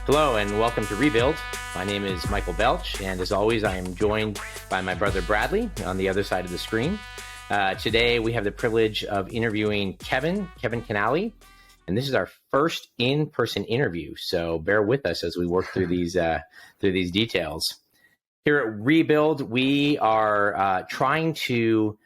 Hello and welcome to Rebuild. My name is Michael Belch, and as always, I am joined by my brother Bradley on the other side of the screen. Today, we have the privilege of interviewing Kevin Canale, and this is our first in-person interview. So bear with us as we work through these details. Here at Rebuild, we are trying to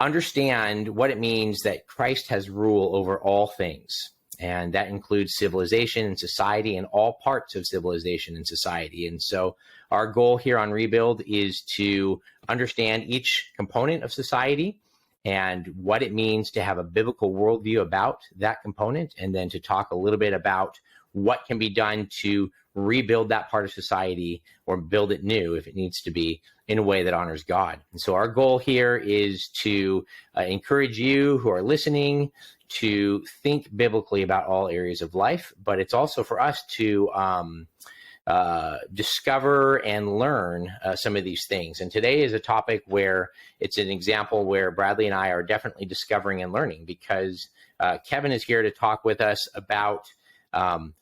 understand what it means that Christ has rule over all things. And that includes civilization and society and all parts of civilization and society. And so our goal here on Rebuild is to understand each component of society and what it means to have a biblical worldview about that component, and then to talk a little bit about what can be done to rebuild that part of society or build it new if it needs to be in a way that honors God. And so our goal here is to encourage you who are listening to think biblically about all areas of life, but it's also for us to discover and learn some of these things. And today is a topic where it's an example where Bradley and I are definitely discovering and learning, because Kevin is here to talk with us about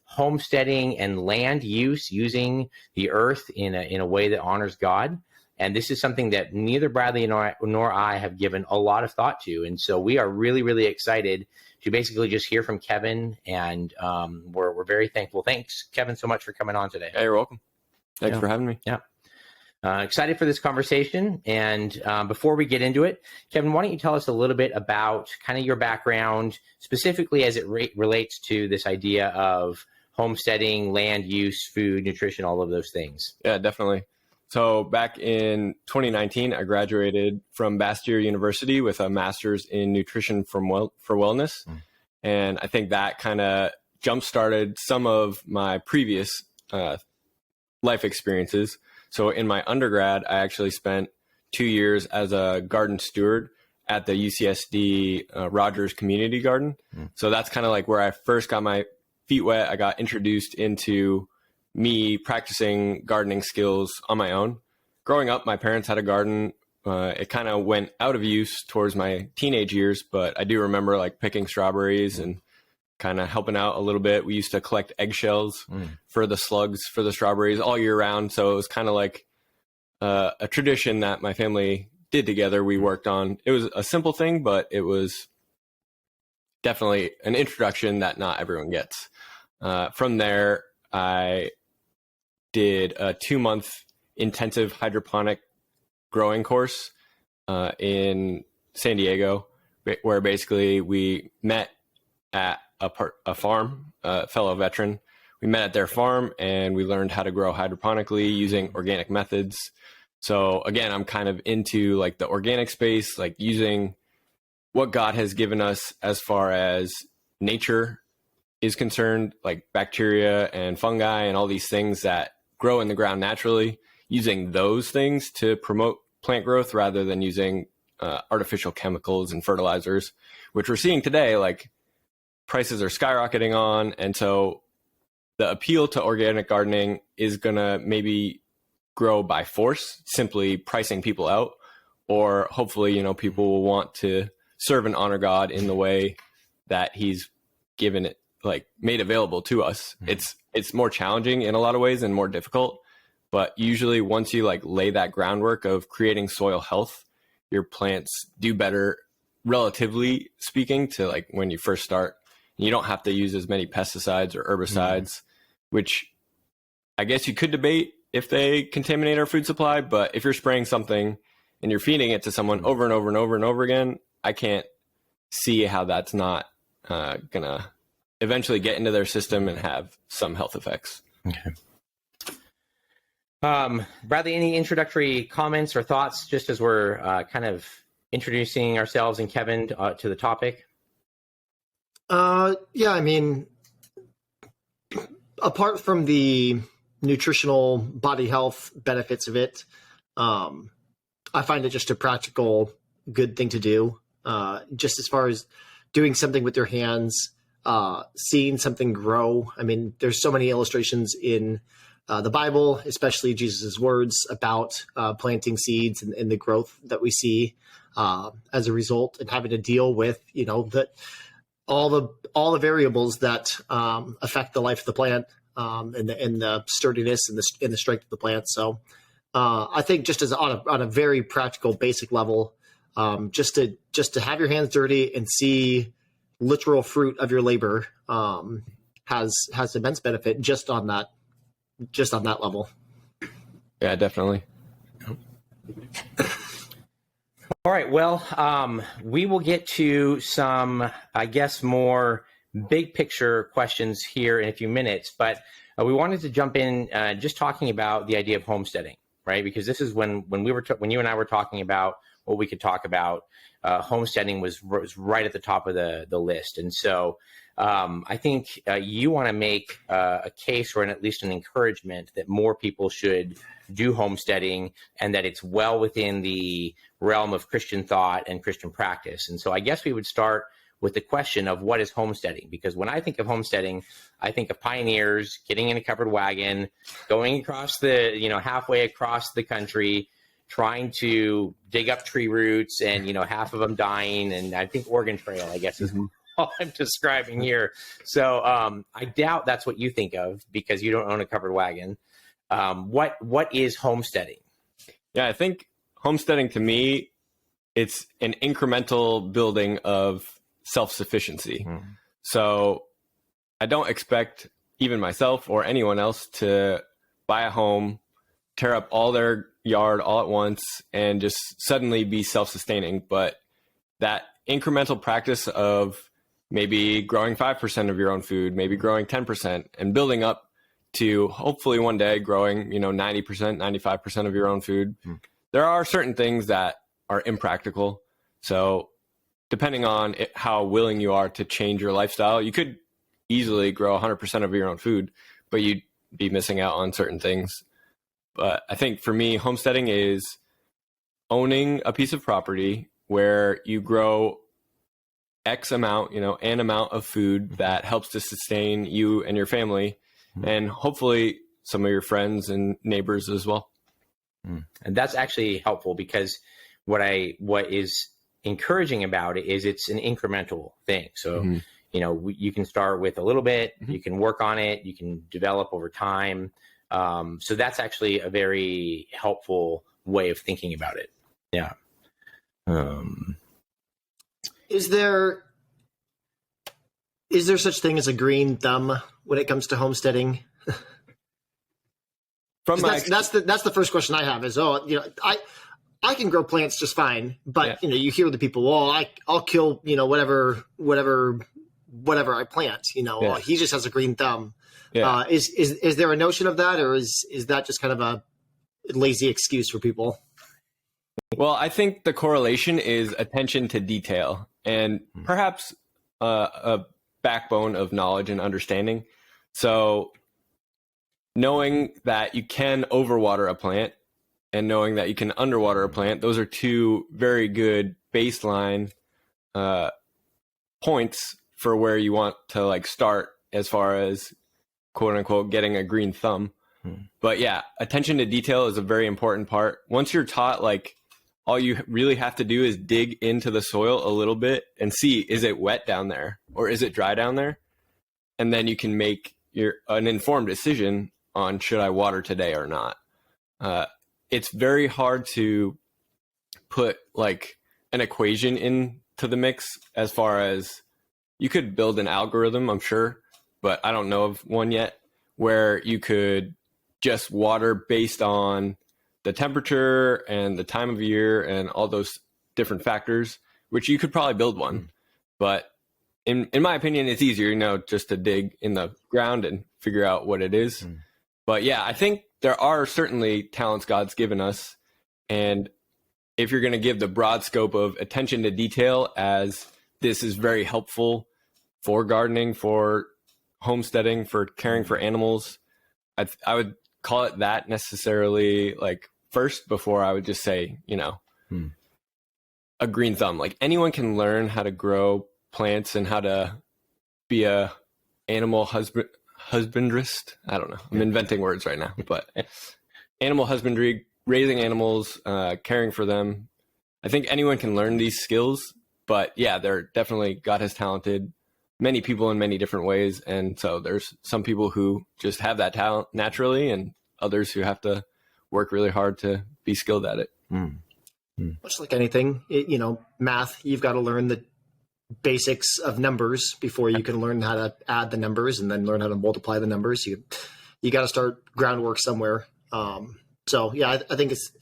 homesteading and land use, using the earth in a way that honors God. And this is something that neither Bradley nor I have given a lot of thought to. And so we are really, really excited to basically just hear from Kevin. And we're very thankful. Thanks, Kevin, so much for coming on today. Hey, you're welcome. Thanks for having me. Yeah. Excited for this conversation. And before we get into it, Kevin, why don't you tell us a little bit about kind of your background, specifically as it relates to this idea of homesteading, land use, food, nutrition, all of those things. Yeah, definitely. So back in 2019, I graduated from Bastyr University with a master's in nutrition for wellness. And I think that kind of jump-started some of my previous life experiences. So in my undergrad, I actually spent 2 years as a garden steward at the UCSD Rogers Community Garden. So that's kind of like where I first got my feet wet. I got introduced into me practicing gardening skills on my own. Growing up, my parents had a garden. It kind of went out of use towards my teenage years, but I do remember like picking strawberries and kind of helping out a little bit. We used to collect eggshells for the slugs for the strawberries all year round. So it was kind of like a tradition that my family did together. We worked on. It was a simple thing, but it was definitely an introduction that not everyone gets. From there, I did a 2-month intensive hydroponic growing course in San Diego, where basically we met at a farm, a fellow veteran. We met at their farm and we learned how to grow hydroponically using organic methods. So again, I'm kind of into like the organic space, like using what God has given us as far as nature is concerned, like bacteria and fungi and all these things that grow in the ground naturally, using those things to promote plant growth rather than using artificial chemicals and fertilizers, which we're seeing today, like prices are skyrocketing on. And so the appeal to organic gardening is going to maybe grow by force, simply pricing people out, or hopefully, people will want to serve and honor God in the way that he's given it, like made available to us. It's more challenging in a lot of ways and more difficult, but usually once you like lay that groundwork of creating soil health, your plants do better, relatively speaking, to like when you first start. You don't have to use as many pesticides or herbicides, which I guess you could debate if they contaminate our food supply, but if you're spraying something and you're feeding it to someone over and over and over and over again, I can't see how that's not gonna eventually get into their system and have some health effects. Okay. Bradley, any introductory comments or thoughts just as we're kind of introducing ourselves and Kevin to the topic? Yeah, I mean, apart from the nutritional body health benefits of it, I find it just a practical good thing to do. Just as far as doing something with your hands, seeing something grow. I mean, there's so many illustrations in the Bible, especially Jesus' words about planting seeds and the growth that we see as a result, and having to deal with, all the variables that affect the life of the plant. and the sturdiness and the strength of the plant. So I think just as on a very practical, basic level, just to have your hands dirty and see literal fruit of your labor has immense benefit just on that level. Yeah, definitely. All right. Well, we will get to some, I guess, more big picture questions here in a few minutes, but we wanted to jump in just talking about the idea of homesteading, right? Because this is when you and I were talking about what we could talk about. Homesteading was right at the top of the list, and so I think you want to make a case or at least an encouragement that more people should do homesteading and that it's well within the realm of Christian thought and Christian practice. And so I guess we would start with the question of what is homesteading? Because when I think of homesteading, I think of pioneers getting in a covered wagon, going across halfway across the country, trying to dig up tree roots and, half of them dying. And I think Oregon Trail, I guess, is all I'm describing here. So I doubt that's what you think of because you don't own a covered wagon. What is homesteading? Yeah, I think homesteading to me, it's an incremental building of self-sufficiency. So I don't expect even myself or anyone else to buy a home, tear up all their yard all at once, and just suddenly be self-sustaining. But that incremental practice of maybe growing 5% of your own food, maybe growing 10%, and building up to hopefully one day growing, 90%, 95% of your own food. There are certain things that are impractical. So depending on how willing you are to change your lifestyle, you could easily grow 100% of your own food, but you'd be missing out on certain things. But I think for me, homesteading is owning a piece of property where you grow X amount, an amount of food that helps to sustain you and your family, and hopefully some of your friends and neighbors as well. And that's actually helpful because what is encouraging about it is it's an incremental thing. So, you can start with a little bit, you can work on it, you can develop over time. So that's actually a very helpful way of thinking about it. Yeah. Is there such thing as a green thumb when it comes to homesteading? That's the first question I have is, I can grow plants just fine, but you hear the people, I'll kill, whatever I plant, he just has a green thumb. Yeah. Is there a notion of that, or is that just kind of a lazy excuse for people? Well, I think the correlation is attention to detail and perhaps a backbone of knowledge and understanding. So knowing that you can overwater a plant and knowing that you can underwater a plant, those are two very good baseline points for where you want to start as far as quote unquote getting a green thumb. But yeah, attention to detail is a very important part. Once you're taught, all you really have to do is dig into the soil a little bit and see, is it wet down there or is it dry down there? And then you can make an informed decision on should I water today or not. It's very hard to put an equation into the mix as far as you could build an algorithm, I'm sure, but I don't know of one yet, where you could just water based on the temperature and the time of year and all those different factors, which you could probably build one. But in my opinion, it's easier, just to dig in the ground and figure out what it is. But yeah, I think there are certainly talents God's given us. And if you're going to give the broad scope of attention to detail as this is very helpful for gardening, for homesteading, for caring for animals, I would call it that necessarily first before I would just say, a green thumb. Anyone can learn how to grow plants and how to be a animal husbandrist. I don't know. I'm inventing words right now, but animal husbandry, raising animals, caring for them. I think anyone can learn these skills, but yeah, they're definitely, God has talented many people in many different ways. And so there's some people who just have that talent naturally and others who have to work really hard to be skilled at it. Much like anything, math, you've got to learn the basics of numbers before you can learn how to add the numbers and then learn how to multiply the numbers. You got to start groundwork somewhere. So yeah, I think it's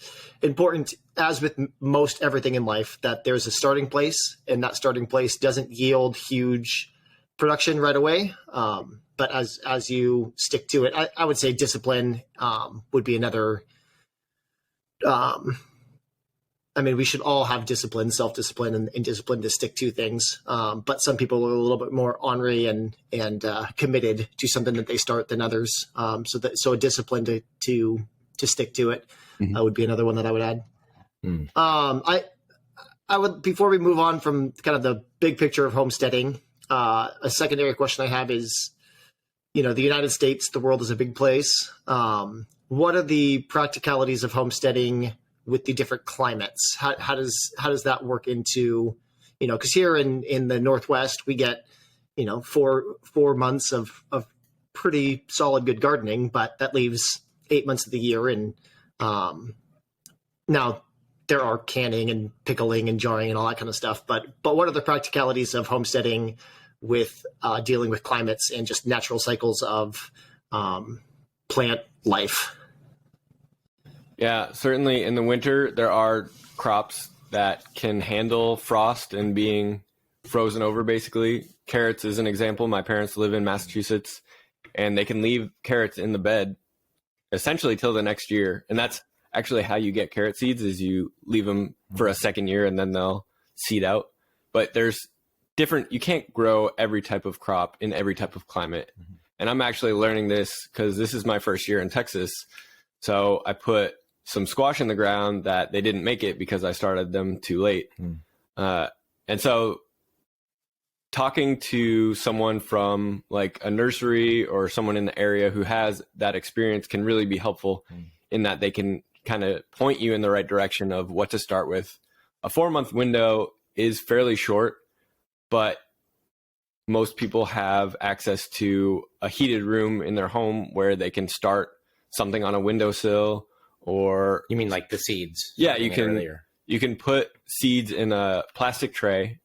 important, as with most everything in life, that there's a starting place, and that starting place doesn't yield huge production right away. But as you stick to it, I would say discipline would be another. We should all have discipline, self-discipline, and discipline to stick to things. But some people are a little bit more ornery and committed to something that they start than others. So a discipline to stick to it would be another one that I would add. I would, before we move on from kind of the big picture of homesteading, a secondary question I have is, the United States, the world is a big place. What are the practicalities of homesteading with the different climates? How does that work into, because here in the Northwest, we get, 4 months of pretty solid good gardening, but that leaves 8 months of the year. And now there are canning and pickling and jarring and all that kind of stuff. But what are the practicalities of homesteading with dealing with climates and just natural cycles of plant life? Yeah, certainly in the winter, there are crops that can handle frost and being frozen over, basically. Carrots is an example. My parents live in Massachusetts, and they can leave carrots in the bed essentially till the next year. And that's actually how you get carrot seeds, is you leave them for a second year and then they'll seed out. But there's different, you can't grow every type of crop in every type of climate. And I'm actually learning this because this is my first year in Texas. So I put some squash in the ground that they didn't make it because I started them too late. And so talking to someone from like a nursery or someone in the area who has that experience can really be helpful in that they can kind of point you in the right direction of what to start with. A 4-month window is fairly short, but most people have access to a heated room in their home where they can start something on a windowsill. Or you mean like the seeds? Yeah, you can put seeds in a plastic tray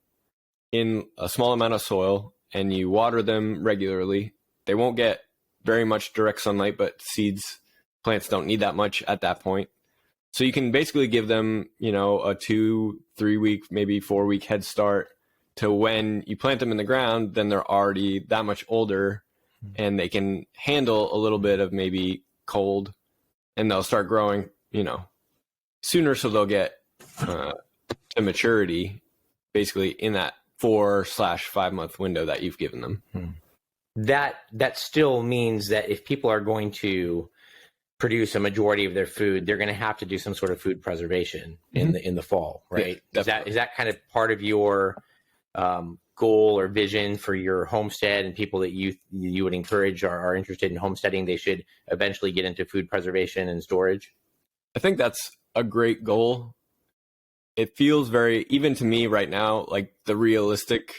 in a small amount of soil, and you water them regularly. They won't get very much direct sunlight, but plants don't need that much at that point. So you can basically give them, a 2-3 week, maybe 4 week head start to when you plant them in the ground. Then they're already that much older, and they can handle a little bit of maybe cold. And they'll start growing, sooner, so they'll get to maturity, basically in that 4/5 month window that you've given them. That still means that if people are going to produce a majority of their food, they're going to have to do some sort of food preservation in the fall, right? Yeah, is that kind of part of your goal or vision for your homestead, and people that you would encourage are interested in homesteading, they should eventually get into food preservation and storage? I think that's a great goal. It feels very, even to me right now, like the realistic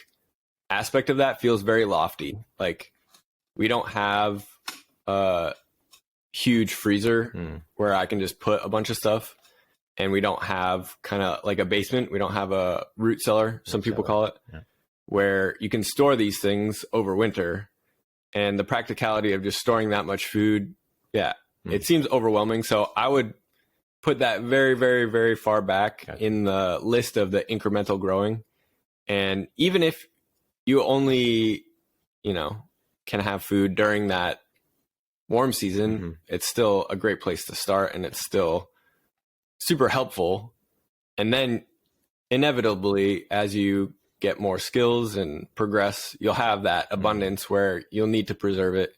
aspect of that feels very lofty. Like we don't have a huge freezer where I can just put a bunch of stuff, and we don't have kind of like a basement. We don't have a root cellar, some people call it. Yeah. Where you can store these things over winter. And the practicality of just storing that much food, it seems overwhelming. So I would put that very, very, very far back in the list of the incremental growing. And even if you only, can have food during that warm season, it's still a great place to start, and it's still super helpful. And then inevitably, as you get more skills and progress, you'll have that abundance where you'll need to preserve it,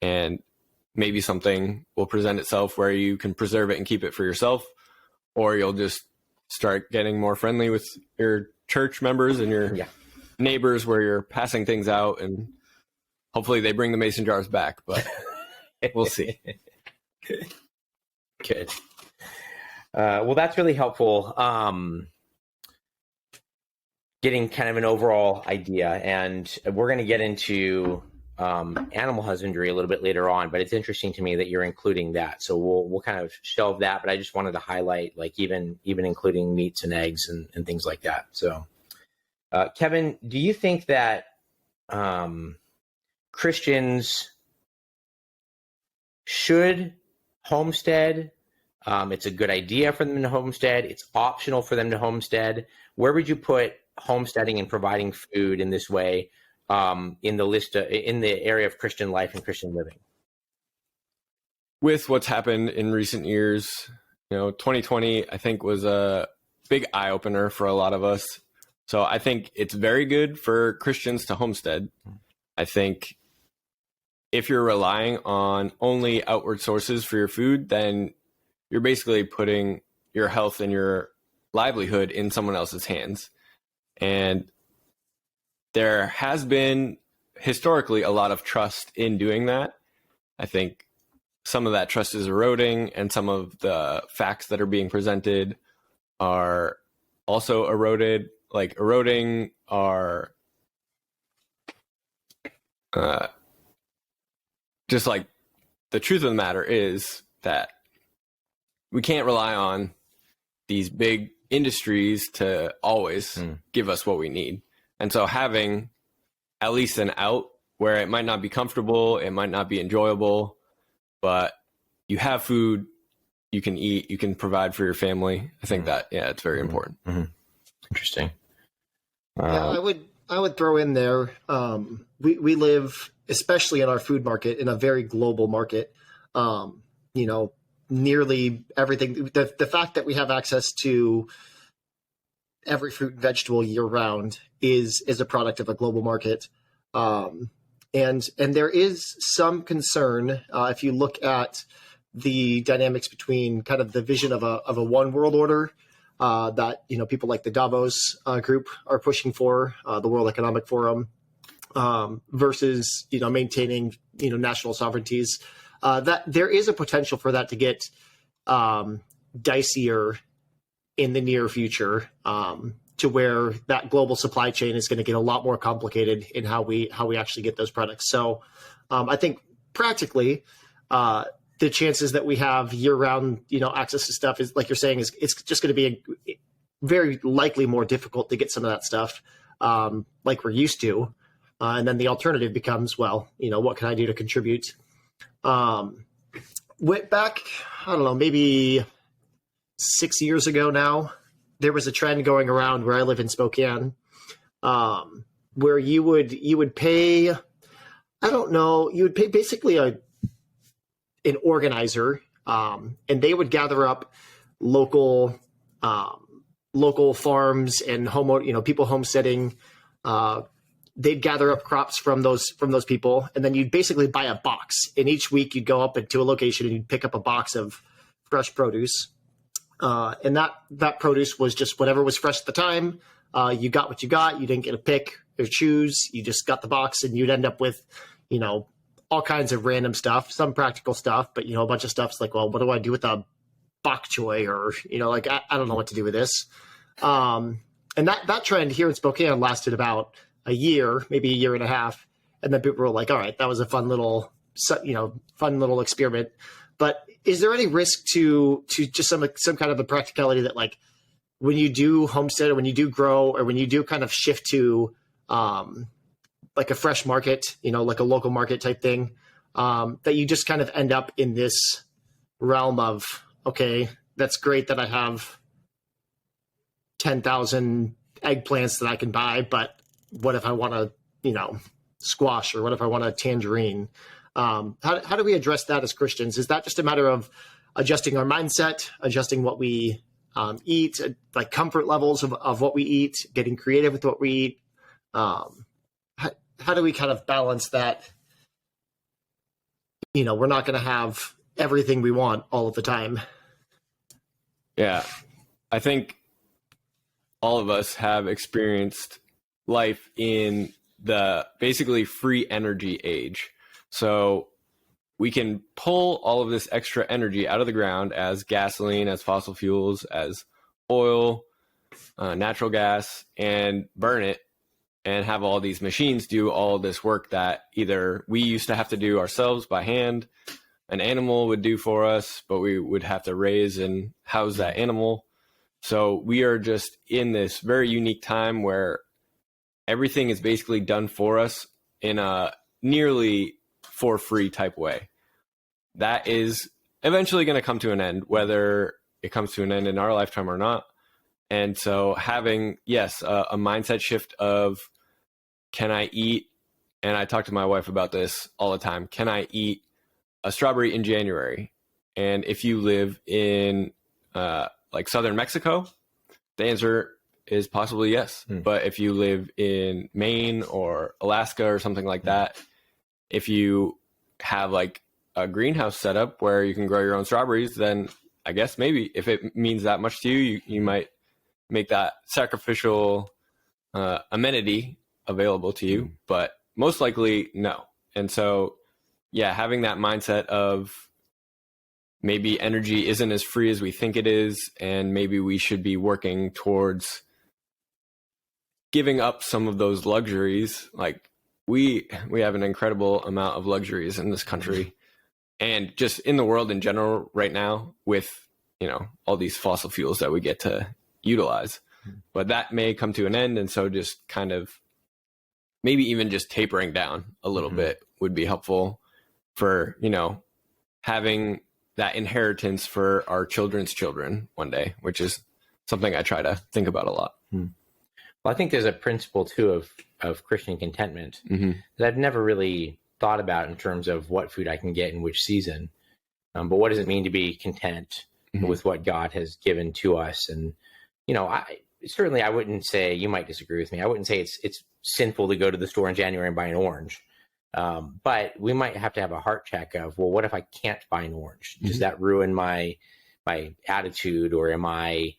and maybe something will present itself where you can preserve it and keep it for yourself, or you'll just start getting more friendly with your church members and your neighbors where you're passing things out, and hopefully they bring the mason jars back, but we'll see. getting kind of an overall idea. And we're going to get into animal husbandry a little bit later on, but it's interesting to me that you're including that. So we'll kind of shelve that, but I just wanted to highlight like even including meats and eggs and things like that. So Kevin, do you think that Christians should homestead? It's a good idea for them to homestead. It's optional for them to homestead. Where would you put homesteading and providing food in this way in the list in the area of Christian life and Christian living? With what's happened in recent years, 2020 I think was a big eye opener for a lot of us. So I think it's very good for Christians to homestead. I think if you're relying on only outward sources for your food, then you're basically putting your health and your livelihood in someone else's hands. And there has been historically a lot of trust in doing that. I think some of that trust is eroding, and some of the facts that are being presented are also eroded. Like eroding are just like the truth of the matter is that we can't rely on these big industries to always give us what we need. And so having at least an out where it might not be comfortable, it might not be enjoyable, but you have food, you can eat, you can provide for your family. I think that, it's very important. Interesting. Yeah, I would throw in there. We live, especially in our food market, in a very global market. Nearly everything. The fact that we have access to every fruit and vegetable year round is a product of a global market. And there is some concern if you look at the dynamics between kind of the vision of a one world order that people like the Davos group are pushing for, the World Economic Forum, versus maintaining national sovereignties. That there is a potential for that to get dicier in the near future, to where that global supply chain is going to get a lot more complicated in how we actually get those products. So I think practically the chances that we have year-round access to stuff is, like you're saying, is it's just going to be very likely more difficult to get some of that stuff like we're used to. And then the alternative becomes, well, what can I do to contribute? Went back, I don't know, maybe 6 years ago now, there was a trend going around where I live in Spokane, where you would pay, I don't know, you would pay basically an organizer, and they would gather up local farms and people homesteading. They'd gather up crops from those people, and then you'd basically buy a box. And each week you'd go up into a location and you'd pick up a box of fresh produce. And that produce was just whatever was fresh at the time. You got what you got. You didn't get to pick or choose. You just got the box, and you'd end up with, all kinds of random stuff, some practical stuff, but a bunch of stuff's like, well, what do I do with a bok choy? Or, I don't know what to do with this. And that trend here in Spokane lasted about a year, maybe a year and a half. And then people were like, all right, that was a fun little experiment. But is there any risk to just some kind of a practicality that, like, when you do homestead or when you do grow or when you do kind of shift to like a fresh market, like a local market type thing, that you just kind of end up in this realm of, okay, that's great that I have 10,000 eggplants that I can buy, but what if I want to, squash, or what if I want a tangerine? How do we address that as Christians? Is that just a matter of adjusting our mindset, adjusting what we eat, like comfort levels of what we eat, getting creative with what we eat? How do we kind of balance that? We're not going to have everything we want all of the time. Yeah, I think all of us have experienced life in the basically free energy age. So we can pull all of this extra energy out of the ground as gasoline, as fossil fuels, as oil, natural gas and burn it and have all these machines do all this work that either we used to have to do ourselves by hand, an animal would do for us, but we would have to raise and house that animal. So we are just in this very unique time where everything is basically done for us in a nearly for free type way. That is eventually going to come to an end, whether it comes to an end in our lifetime or not. And so having, yes, a mindset shift of, can I eat, and I talk to my wife about this all the time, can I eat a strawberry in January? And if you live in like southern Mexico, the answer is possibly yes. But if you live in Maine or Alaska or something like that, if you have like a greenhouse set up where you can grow your own strawberries, then I guess maybe if it means that much to you, you might make that sacrificial amenity available to you, but most likely no. And so, yeah, having that mindset of maybe energy isn't as free as we think it is, and maybe we should be working towards giving up some of those luxuries. Like we have an incredible amount of luxuries in this country and just in the world in general right now with, you know, all these fossil fuels that we get to utilize. But that may come to an end. And so just kind of maybe even just tapering down a little bit would be helpful for, you know, having that inheritance for our children's children one day, which is something I try to think about a lot. Well, I think there's a principle too of Christian contentment that I've never really thought about in terms of what food I can get in which season. But what does it mean to be content with what God has given to us? And, you know, I wouldn't say, you might disagree with me, I wouldn't say it's sinful to go to the store in January and buy an orange. But we might have to have a heart check of, well, what if I can't buy an orange? Does that ruin my attitude, or am I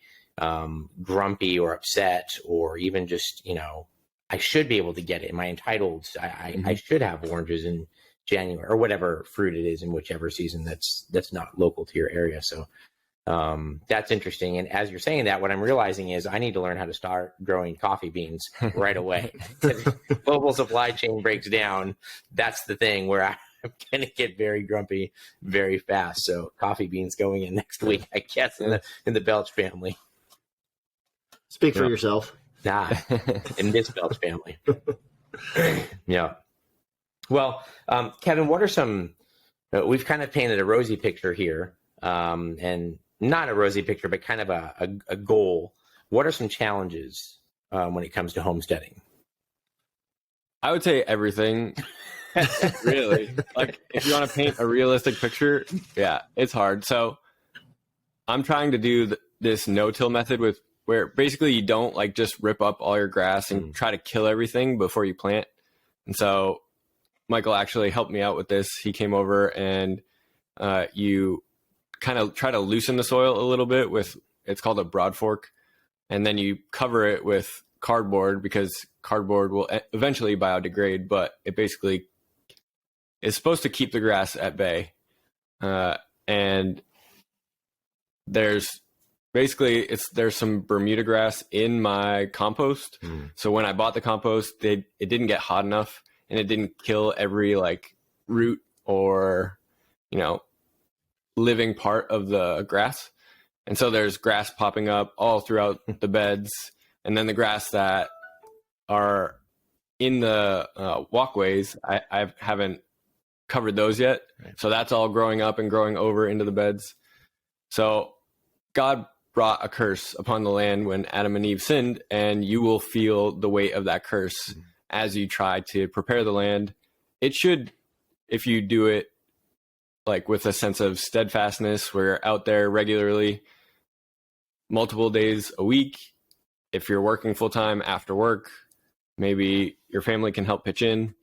grumpy or upset, or even just, you know, I should be able to get it. Am I entitled? I should have oranges in January, or whatever fruit it is in whichever season that's not local to your area. So that's interesting. And as you're saying that, what I'm realizing is I need to learn how to start growing coffee beans right away. Global supply chain breaks down. That's the thing where I'm going to get very grumpy very fast. So coffee beans going in next week, I guess, in the Belch family. Speak for yourself. In this Belch family. Yeah. Well, Kevin, what are some, we've kind of painted a rosy picture here, and not a rosy picture, but kind of a goal. What are some challenges when it comes to homesteading? I would say everything. Really. Like, if you want to paint a realistic picture, yeah, it's hard. So I'm trying to do this no-till method where basically you don't like just rip up all your grass and try to kill everything before you plant. And so Michael actually helped me out with this. He came over and you kind of try to loosen the soil a little bit with, it's called a broad fork. And then you cover it with cardboard, because cardboard will eventually biodegrade, but it basically is supposed to keep the grass at bay. And there's some Bermuda grass in my compost. So when I bought the compost, it didn't get hot enough, and it didn't kill every like root or, you know, living part of the grass. And so there's grass popping up all throughout the beds. And then the grass that are in the walkways, I haven't covered those yet. Right. So that's all growing up and growing over into the beds. So God brought a curse upon the land when Adam and Eve sinned, and you will feel the weight of that curse as you try to prepare the land. It should, if you do it like with a sense of steadfastness, where you're out there regularly, multiple days a week. If you're working full time after work, maybe your family can help pitch in.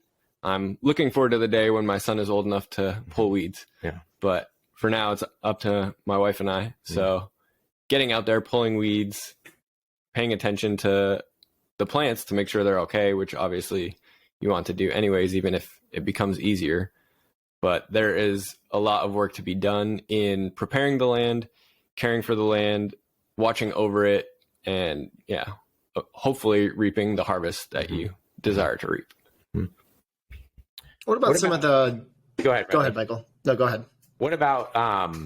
I'm looking forward to the day when my son is old enough to pull weeds. Yeah. But for now, it's up to my wife and I. So getting out there, pulling weeds, paying attention to the plants to make sure they're okay, which obviously you want to do anyways, even if it becomes easier. But there is a lot of work to be done in preparing the land, caring for the land, watching over it, and hopefully reaping the harvest that you desire to reap. What about some of the... Go ahead, Go ahead, Michael. No, go ahead. What about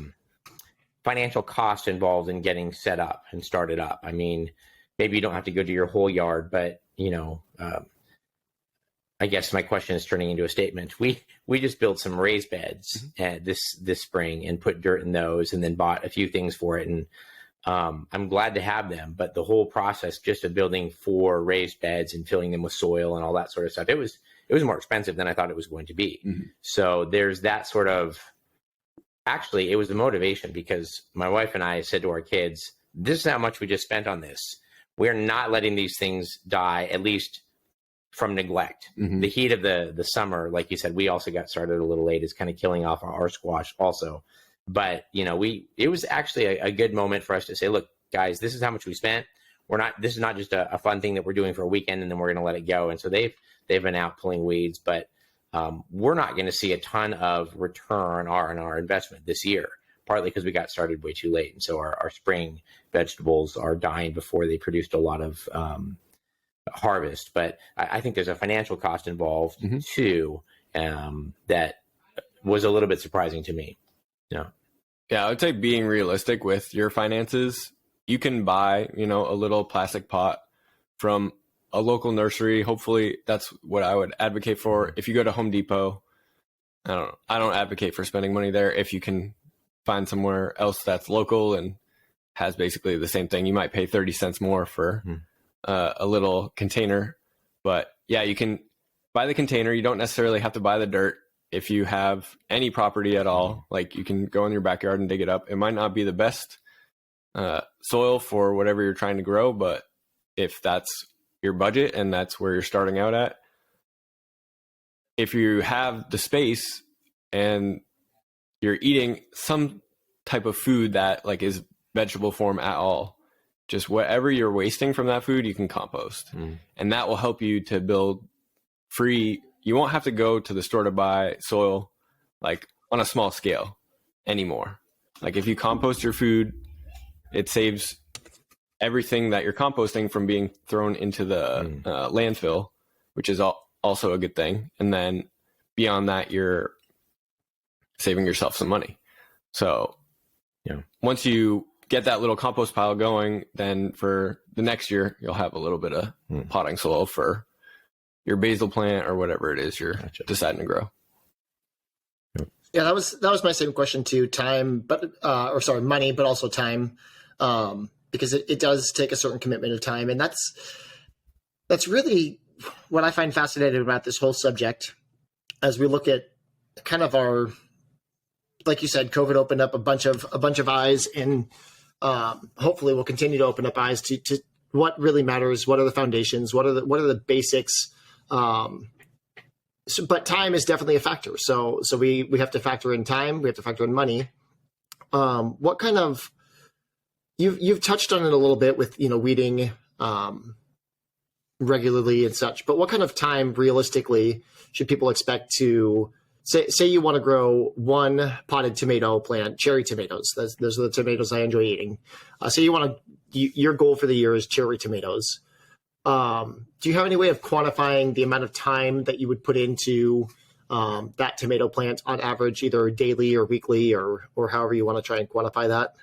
financial cost involved in getting set up and started up? I mean, maybe you don't have to go to your whole yard, but I guess my question is turning into a statement. We just built some raised beds this spring and put dirt in those, and then bought a few things for it. And I'm glad to have them, but the whole process just of building 4 raised beds and filling them with soil and all that sort of stuff, it was more expensive than I thought it was going to be. So there's that sort of, actually, it was the motivation, because my wife and I said to our kids, this is how much we just spent on this. We're not letting these things die, at least from neglect. The heat of the summer, like you said, we also got started a little late, is kind of killing off our squash also. But, it was actually a good moment for us to say, look, guys, this is how much we spent. This is not just a fun thing that we're doing for a weekend and then we're going to let it go. And so they've been out pulling weeds, but we're not going to see a ton of return on our investment this year, partly because we got started way too late. And so our spring vegetables are dying before they produced a lot of harvest. But I think there's a financial cost involved too, that was a little bit surprising to me. Yeah, I would say being realistic with your finances, you can buy, a little plastic pot from a local nursery. Hopefully that's what I would advocate for. If you go to Home Depot, I don't advocate for spending money there. If you can find somewhere else that's local and has basically the same thing, you might pay 30 cents more for a little container. But yeah, you can buy the container. You don't necessarily have to buy the dirt. If you have any property at all, like, you can go in your backyard and dig it up. It might not be the best soil for whatever you're trying to grow, but if that's your budget and that's where you're starting out at, if you have the space and you're eating some type of food that is vegetable form at all, just whatever you're wasting from that food, you can compost. And that will help you to build free. You won't have to go to the store to buy soil on a small scale anymore. If you compost your food, it saves everything that you're composting from being thrown into the landfill, which is also a good thing. And then beyond that, you're saving yourself some money. So once you get that little compost pile going, then for the next year, you'll have a little bit of potting soil for your basil plant or whatever it is you're deciding to grow. Yeah, that was my same question too. Money, but also time, because it does take a certain commitment of time, and that's really what I find fascinating about this whole subject. As we look at kind of our, like you said, COVID opened up a bunch of eyes, and hopefully we'll continue to open up eyes to what really matters. What are the foundations? What are the basics? But time is definitely a factor. So we have to factor in time. We have to factor in money. What kind of, you've touched on it a little bit with, weeding regularly and such, but what kind of time realistically should people expect to say you want to grow one potted tomato plant, cherry tomatoes. Those are the tomatoes I enjoy eating. Say your goal for the year is cherry tomatoes. Do you have any way of quantifying the amount of time that you would put into that tomato plant on average, either daily or weekly or however you want to try and quantify that?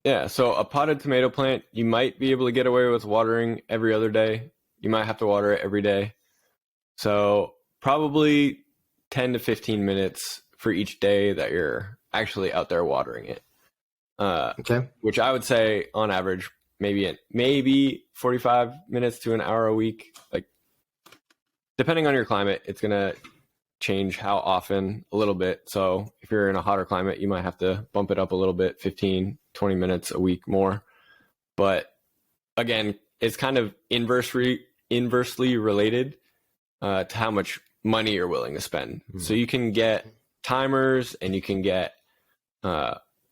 Yeah, so a potted tomato plant, you might be able to get away with watering every other day. You might have to water it every day. So probably 10 to 15 minutes for each day that you're actually out there watering it. Okay. Which I would say on average, maybe 45 minutes to an hour a week. Like, depending on your climate, it's going to change how often a little bit. So if you're in a hotter climate, you might have to bump it up a little bit, 15, 20 minutes a week more. But again, it's kind of inversely related to how much money you're willing to spend. Mm-hmm. So you can get timers and you can get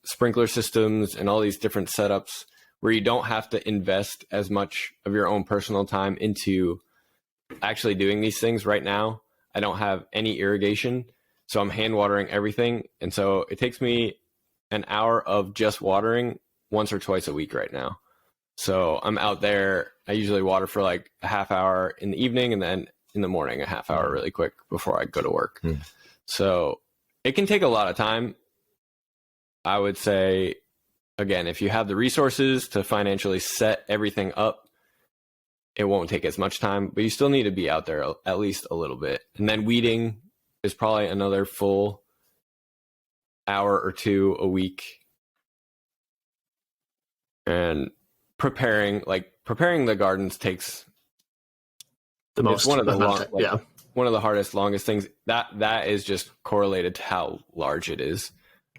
sprinkler systems and all these different setups where you don't have to invest as much of your own personal time into actually doing these things. Right now, I don't have any irrigation, so I'm hand watering everything. And so it takes me an hour of just watering once or twice a week right now. So I'm out there. I usually water for like a half hour in the evening, and then in the morning, a half hour really quick before I go to work. So it can take a lot of time. I would say, again, if you have the resources to financially set everything up, it won't take as much time, but you still need to be out there at least a little bit. And then weeding is probably another full hour or two a week. And preparing the gardens takes the most. One of the hardest, longest things. That is just correlated to how large it is.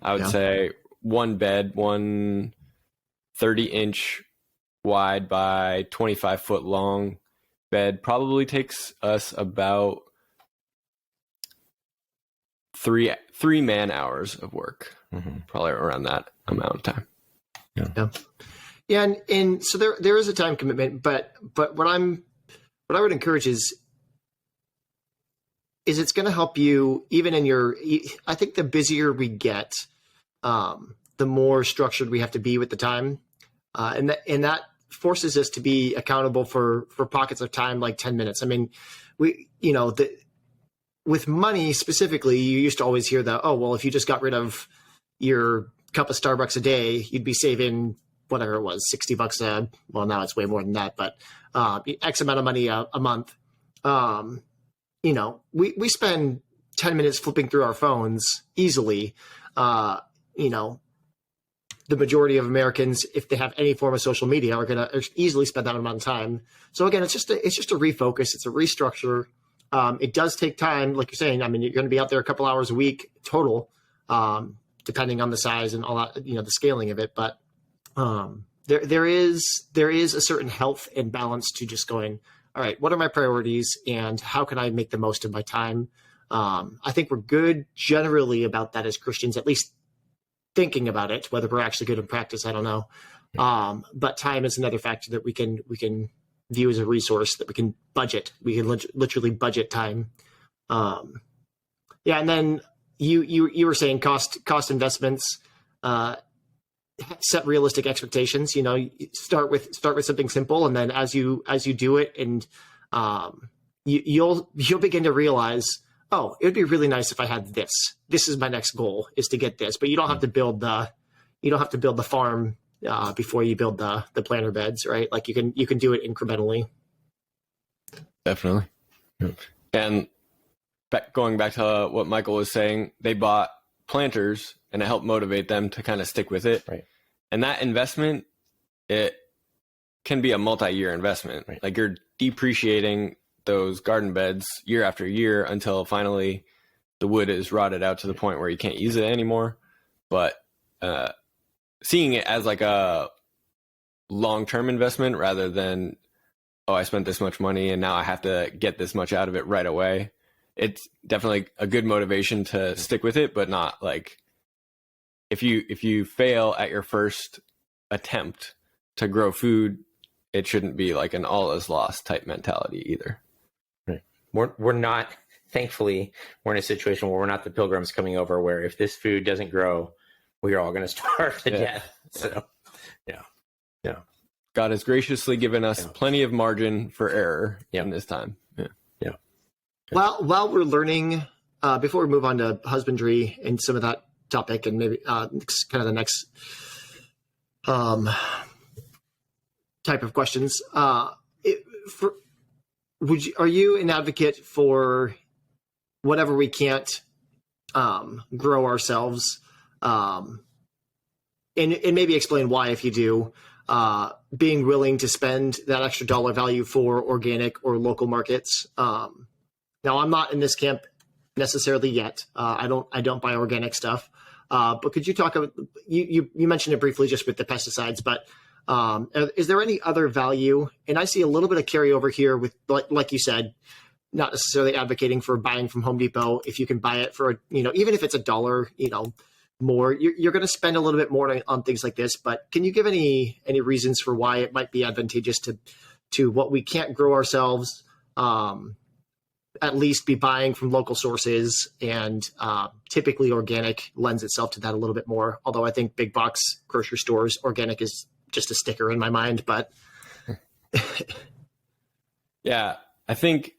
I would say one bed, 30-inch wide by 25-foot long bed probably takes us about three man hours of work, probably around that amount of time. And so there is a time commitment, but what I would encourage is it's going to help you even in your. I think the busier we get, the more structured we have to be with the time, and that forces us to be accountable for pockets of time like 10 minutes. I mean, with money specifically, you used to always hear that, oh, well, if you just got rid of your cup of Starbucks a day, you'd be saving whatever it was, $60 well, now it's way more than that, but X amount of money a month. We spend 10 minutes flipping through our phones easily. The majority of Americans, if they have any form of social media, are going to easily spend that amount of time. So again, it's just a refocus. It's a restructure. It does take time, like you're saying. I mean, you're going to be out there a couple hours a week total, depending on the size and all that, the scaling of it. But there is a certain health and balance to just going, all right, what are my priorities and how can I make the most of my time? I think we're good generally about that as Christians, at least thinking about it. Whether we're actually good in practice, I don't know. But time is another factor that we can view as a resource that we can budget. We can literally budget time. And then you were saying cost investments. Set realistic expectations. Start with something simple, and then as you do it, and you'll begin to realize, oh, it would be really nice if I had this. This is my next goal, is to get this. But you don't have to build the farm before you build the planter beds, right? Like you can do it incrementally. Definitely. And going back to what Michael was saying, they bought planters and it helped motivate them to kind of stick with it. Right. And that investment, it can be a multi-year investment. Right. Like you're depreciating those garden beds year after year until finally the wood is rotted out to the point where you can't use it anymore. But seeing it as like a long-term investment rather than, oh, I spent this much money and now I have to get this much out of it right away. It's definitely a good motivation to stick with it, but not like if you fail at your first attempt to grow food, it shouldn't be like an all is lost type mentality either. Right. We're not, thankfully, we're in a situation where we're not the pilgrims coming over where if this food doesn't grow, we're all going to starve to death. So, yeah. God has graciously given us plenty of margin for error in this time. Yeah. Well, while we're learning, before we move on to husbandry and some of that topic, and maybe kind of the next type of questions, are you an advocate for whatever we can't grow ourselves, and maybe explain why, if you do, being willing to spend that extra dollar value for organic or local markets? Now, I'm not in this camp necessarily yet. I don't buy organic stuff. But could you talk about, you mentioned it briefly just with the pesticides, but is there any other value? And I see a little bit of carryover here with, like you said, not necessarily advocating for buying from Home Depot. If you can buy it for, even if it's $1, more, you're going to spend a little bit more on things like this. But can you give any reasons for why it might be advantageous to what we can't grow ourselves, at least be buying from local sources, and typically organic lends itself to that a little bit more. Although I think big box grocery stores, organic is just a sticker in my mind, but Yeah, I think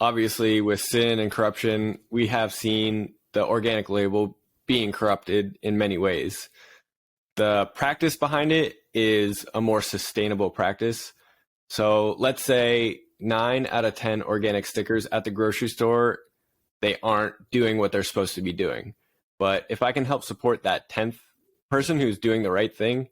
obviously with sin and corruption, we have seen the organic label being corrupted in many ways. The practice behind it is a more sustainable practice. So let's say 9 out of 10 organic stickers at the grocery store, they aren't doing what they're supposed to be doing. But if I can help support that 10th person who's doing the right thing,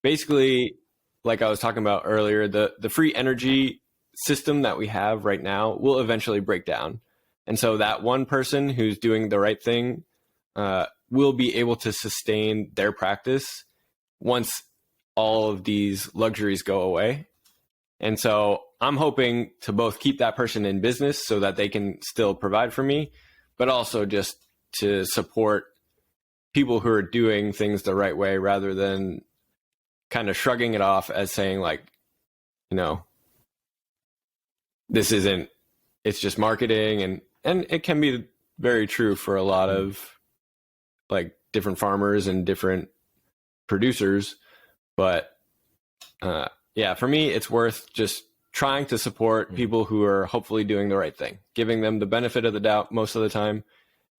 basically, like I was talking about earlier, the free energy system that we have right now will eventually break down. And so that one person who's doing the right thing will be able to sustain their practice once all of these luxuries go away. And so I'm hoping to both keep that person in business so that they can still provide for me, but also just to support people who are doing things the right way rather than kind of shrugging it off as saying like, you know, this isn't, it's just marketing. And it can be very true for a lot of like different farmers and different producers. But yeah, for me, it's worth just trying to support people who are hopefully doing the right thing, giving them the benefit of the doubt most of the time.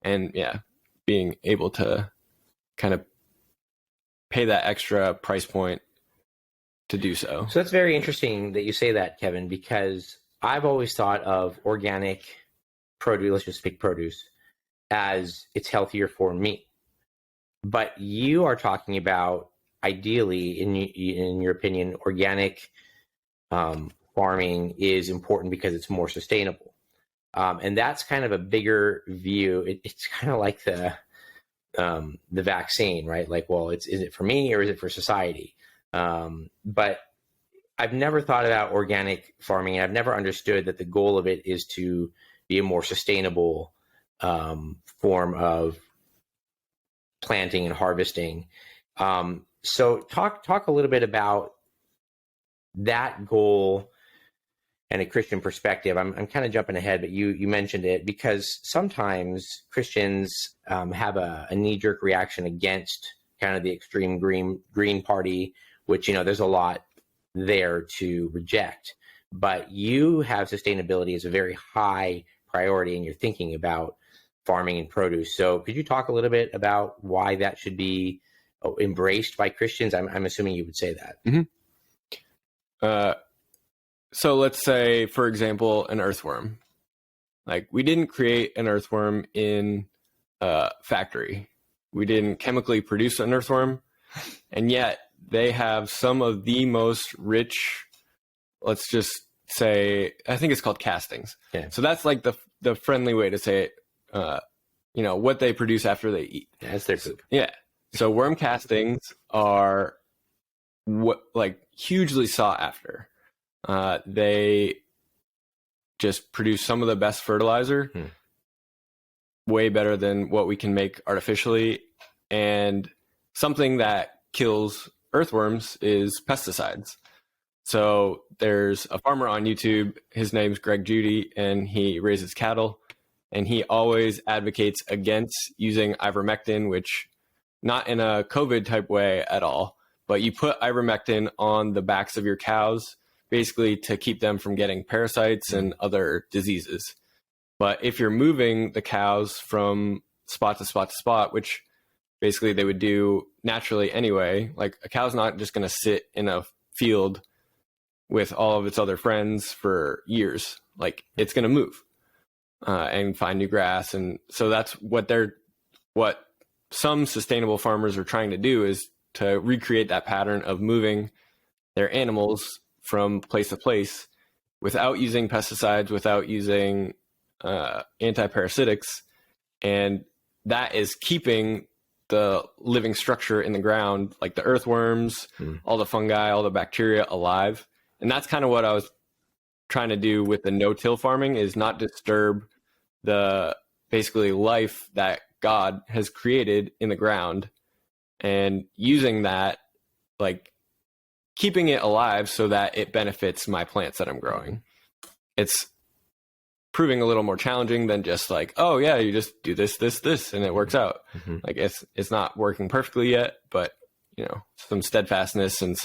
And yeah, being able to kind of pay that extra price point to do so. So that's very interesting that you say that, Kevin, because I've always thought of organic produce, let's just pick produce, as it's healthier for me. But you are talking about, ideally, in your opinion, organic farming is important because it's more sustainable. And that's kind of a bigger view. It's kind of like the vaccine, right? Like, well, is it for me or is it for society? But I've never thought about organic farming. I've never understood that the goal of it is to be a more sustainable form of planting and harvesting. So talk a little bit about that goal and a Christian perspective. I'm kind of jumping ahead, but you mentioned it because sometimes Christians have a knee-jerk reaction against kind of the extreme green party, which, you know, there's a lot there to reject. But you have sustainability as a very high priority and you're thinking about farming and produce. So could you talk a little bit about why that should be embraced by Christians? I'm assuming you would say that. Mm-hmm. So let's say, for example, an earthworm. Like, we didn't create an earthworm in a factory. We didn't chemically produce an earthworm. And yet they have some of the most rich, let's just say, I think it's called castings. Yeah. So that's like the friendly way to say it, you know, what they produce after they eat. That's their poop. Yeah. So worm castings are like hugely sought after. They just produce some of the best fertilizer, way better than what we can make artificially. And something that kills earthworms is pesticides. So there's a farmer on YouTube, his name's Greg Judy, and he raises cattle, and he always advocates against using ivermectin, which not in a COVID type way at all, but you put ivermectin on the backs of your cows basically to keep them from getting parasites and other diseases. But if you're moving the cows from spot to spot to spot, which basically they would do naturally anyway, like a cow's not just going to sit in a field with all of its other friends for years. Like, it's going to move and find new grass. And so that's what some sustainable farmers are trying to do, is to recreate that pattern of moving their animals from place to place without using pesticides, without using antiparasitics. And that is keeping the living structure in the ground, like the earthworms, all the fungi, all the bacteria, alive. And that's kind of what I was trying to do with the no-till farming, is not disturb the basically life that God has created in the ground, and using that, like keeping it alive so that it benefits my plants that I'm growing. It's proving a little more challenging than just like, oh yeah, you just do this, and it works out. Like, it's not working perfectly yet, but some steadfastness and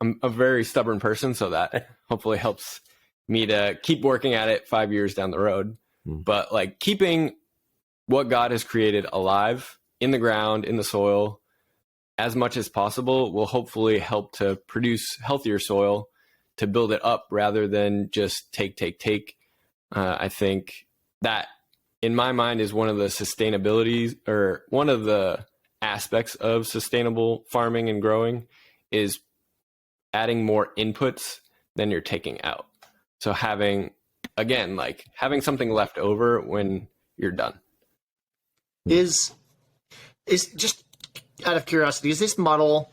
I'm a very stubborn person, so that hopefully helps me to keep working at it 5 years down the road. But like keeping what God has created alive in the ground, in the soil, as much as possible will hopefully help to produce healthier soil, to build it up rather than just take. I think that in my mind is one of the sustainabilities, or one of the aspects of sustainable farming and growing, is adding more inputs than you're taking out. So having something left over when you're done. Is just out of curiosity, is this model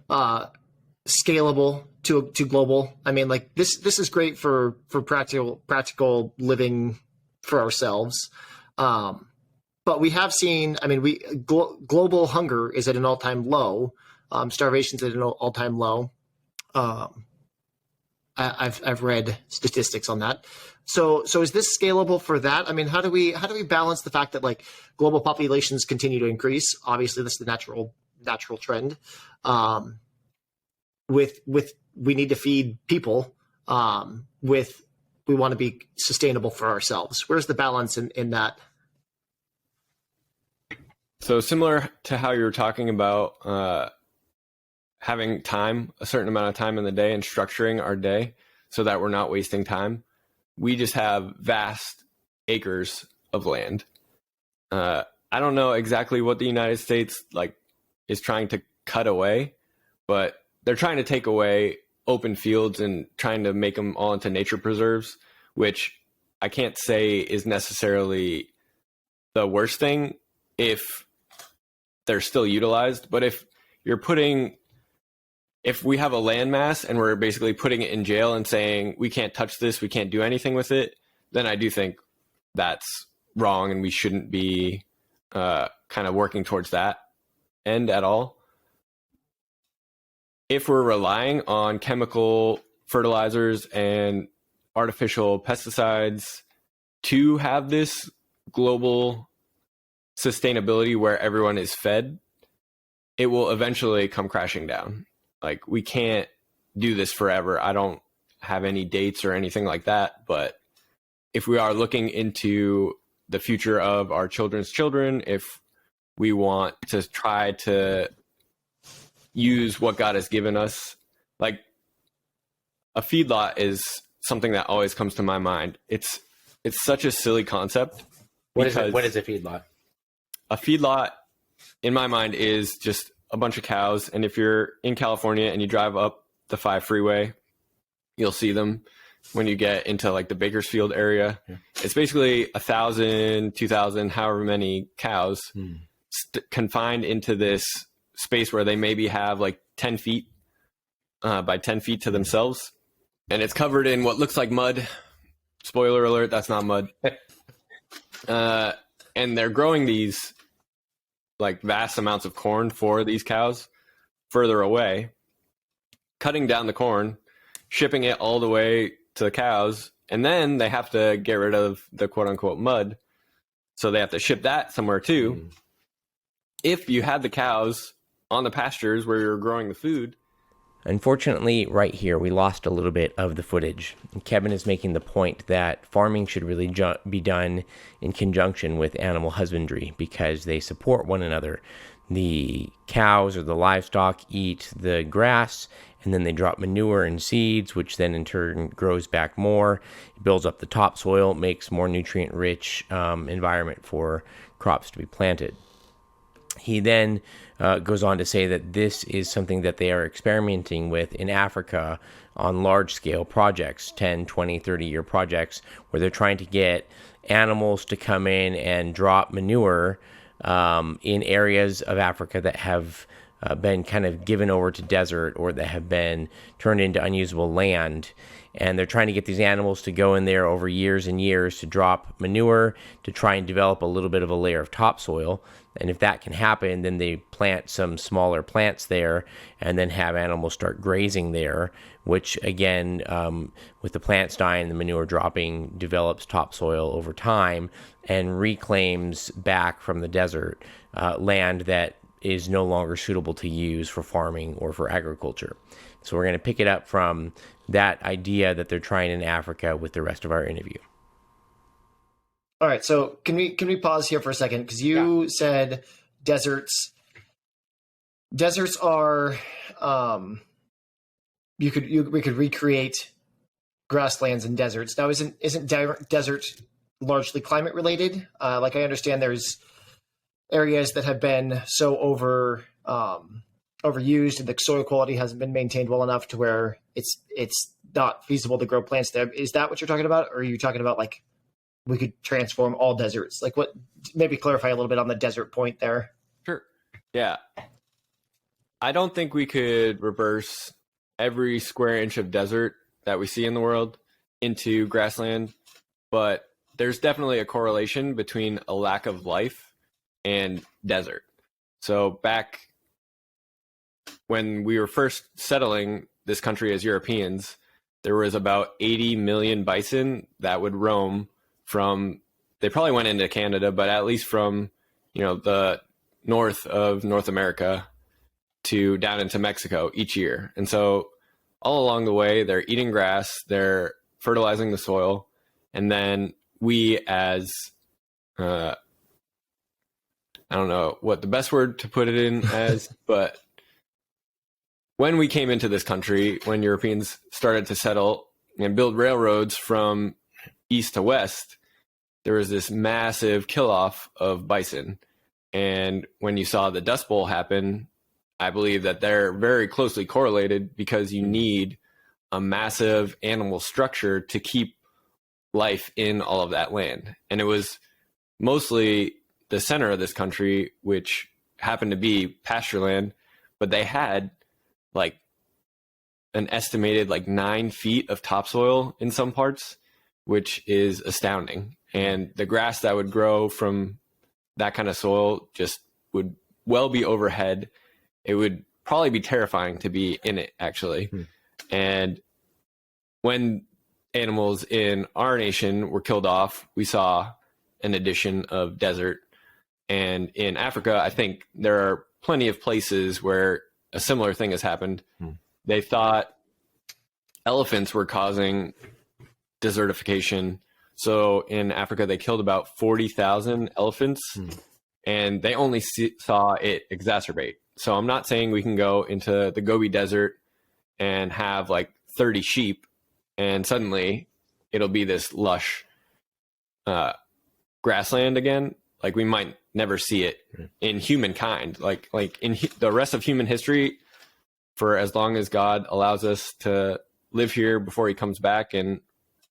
scalable to global? I mean, like this is great for practical living for ourselves. But we have seen, I mean, global hunger is at an all-time low. Starvation's at an all-time low. I've read statistics on that. So is this scalable for that? I mean, how do we balance the fact that like global populations continue to increase? Obviously, that's the natural trend. With we need to feed people. We want to be sustainable for ourselves. Where's the balance in that? So similar to how you were talking about having time, a certain amount of time in the day, and structuring our day so that we're not wasting time. We just have vast acres of land. I don't know exactly what the United States is trying to cut away, but they're trying to take away open fields and trying to make them all into nature preserves, which I can't say is necessarily the worst thing if they're still utilized. But if we have a landmass and we're basically putting it in jail and saying, we can't touch this, we can't do anything with it, then I do think that's wrong and we shouldn't be kind of working towards that end at all. If we're relying on chemical fertilizers and artificial pesticides to have this global sustainability where everyone is fed, it will eventually come crashing down. Like, we can't do this forever. I don't have any dates or anything like that, but if we are looking into the future of our children's children, if we want to try to use what God has given us, like a feedlot is something that always comes to my mind. It's such a silly concept. What is a feedlot? A feedlot, in my mind, is just a bunch of cows. And if you're in California and you drive up the 5 freeway, you'll see them when you get into like the Bakersfield area. Yeah. It's basically 1,000, 2,000, however many cows confined into this space where they maybe have like 10 feet by 10 feet to themselves. And it's covered in what looks like mud. Spoiler alert, that's not mud. And they're growing these like vast amounts of corn for these cows further away, cutting down the corn, shipping it all the way to the cows, and then they have to get rid of the quote unquote mud. So they have to ship that somewhere too. If you had the cows on the pastures where you're growing the food. Unfortunately, right here, we lost a little bit of the footage. Kevin is making the point that farming should really be done in conjunction with animal husbandry because they support one another. The cows or the livestock eat the grass, and then they drop manure and seeds, which then in turn grows back more. It builds up the topsoil, makes more nutrient-rich environment for crops to be planted. He then goes on to say that this is something that they are experimenting with in Africa on large-scale projects, 10, 20, 30-year projects, where they're trying to get animals to come in and drop manure in areas of Africa that have been kind of given over to desert or that have been turned into unusable land. And they're trying to get these animals to go in there over years and years to drop manure to try and develop a little bit of a layer of topsoil. And if that can happen, then they plant some smaller plants there and then have animals start grazing there, which again, with the plants dying, the manure dropping, develops topsoil over time and reclaims back from the desert land that is no longer suitable to use for farming or for agriculture. So we're going to pick it up from that idea that they're trying in Africa with the rest of our interview. All right, so can we pause here for a second, because you said deserts are we could recreate grasslands and deserts. Now, isn't desert largely climate related? Like, I understand there's areas that have been so overused and the soil quality hasn't been maintained well enough to where it's not feasible to grow plants there. Is that what you're talking about, or are you talking about like we could transform all deserts? Like, what? Maybe clarify a little bit on the desert point there. Sure. Yeah. I don't think we could reverse every square inch of desert that we see in the world into grassland, but there's definitely a correlation between a lack of life and desert. So back when we were first settling this country as Europeans, there was about 80 million bison that would roam from, they probably went into Canada, but at least from, the north of North America to down into Mexico each year. And so all along the way, they're eating grass, they're fertilizing the soil, and then we as, I don't know what the best word to put it in as, but when we came into this country, when Europeans started to settle and build railroads from east to west, there was this massive kill-off of bison. And when you saw the Dust Bowl happen, I believe that they're very closely correlated, because you need a massive animal structure to keep life in all of that land. And it was mostly the center of this country, which happened to be pasture land, but they had like an estimated 9 feet of topsoil in some parts, which is astounding. And the grass that would grow from that kind of soil just would well be overhead. It would probably be terrifying to be in it, actually. And when animals in our nation were killed off, we saw an addition of desert. And in Africa, I think there are plenty of places where a similar thing has happened. They thought elephants were causing desertification. So in Africa, they killed about 40,000 elephants, and they only saw it exacerbate. So I'm not saying we can go into the Gobi Desert and have 30 sheep and suddenly it'll be this lush grassland again. We might never see it in humankind. The rest of human history, for as long as God allows us to live here before he comes back and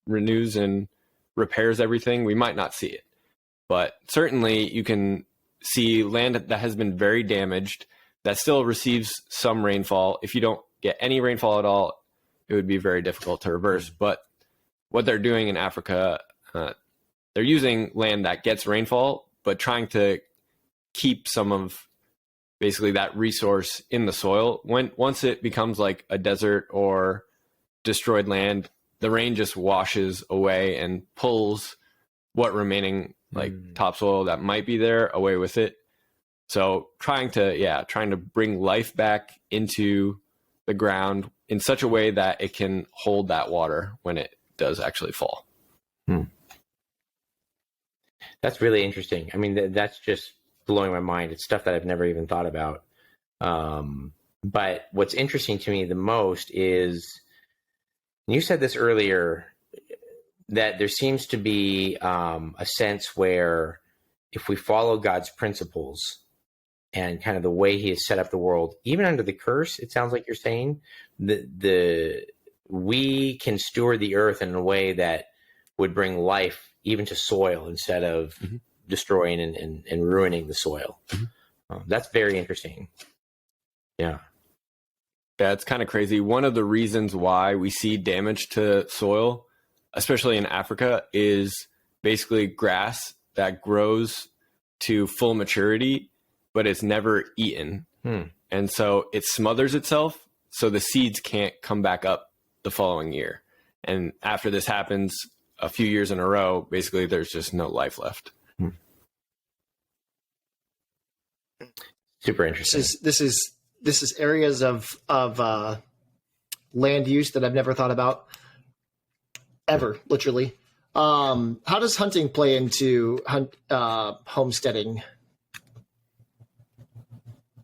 renews and repairs everything, we might not see it. But certainly you can see land that has been very damaged that still receives some rainfall. If you don't get any rainfall at all, it would be very difficult to reverse. But what they're doing in Africa, they're using land that gets rainfall, but trying to keep some of basically that resource in the soil. Once it becomes like a desert or destroyed land, the rain just washes away and pulls what remaining topsoil that might be there away with it. So trying to bring life back into the ground in such a way that it can hold that water when it does actually fall. That's really interesting. I mean, that's just blowing my mind. It's stuff that I've never even thought about. But what's interesting to me the most is, you said this earlier, that there seems to be a sense where if we follow God's principles and kind of the way he has set up the world, even under the curse, it sounds like you're saying, we can steward the earth in a way that would bring life even to soil instead of destroying and ruining the soil. That's very interesting. Yeah. Yeah, it's kind of crazy. One of the reasons why we see damage to soil, especially in Africa, is basically grass that grows to full maturity, but it's never eaten. And so it smothers itself, so the seeds can't come back up the following year. And after this happens a few years in a row, basically there's just no life left. Super interesting. This is areas of land use that I've never thought about ever, literally. How does hunting play into homesteading?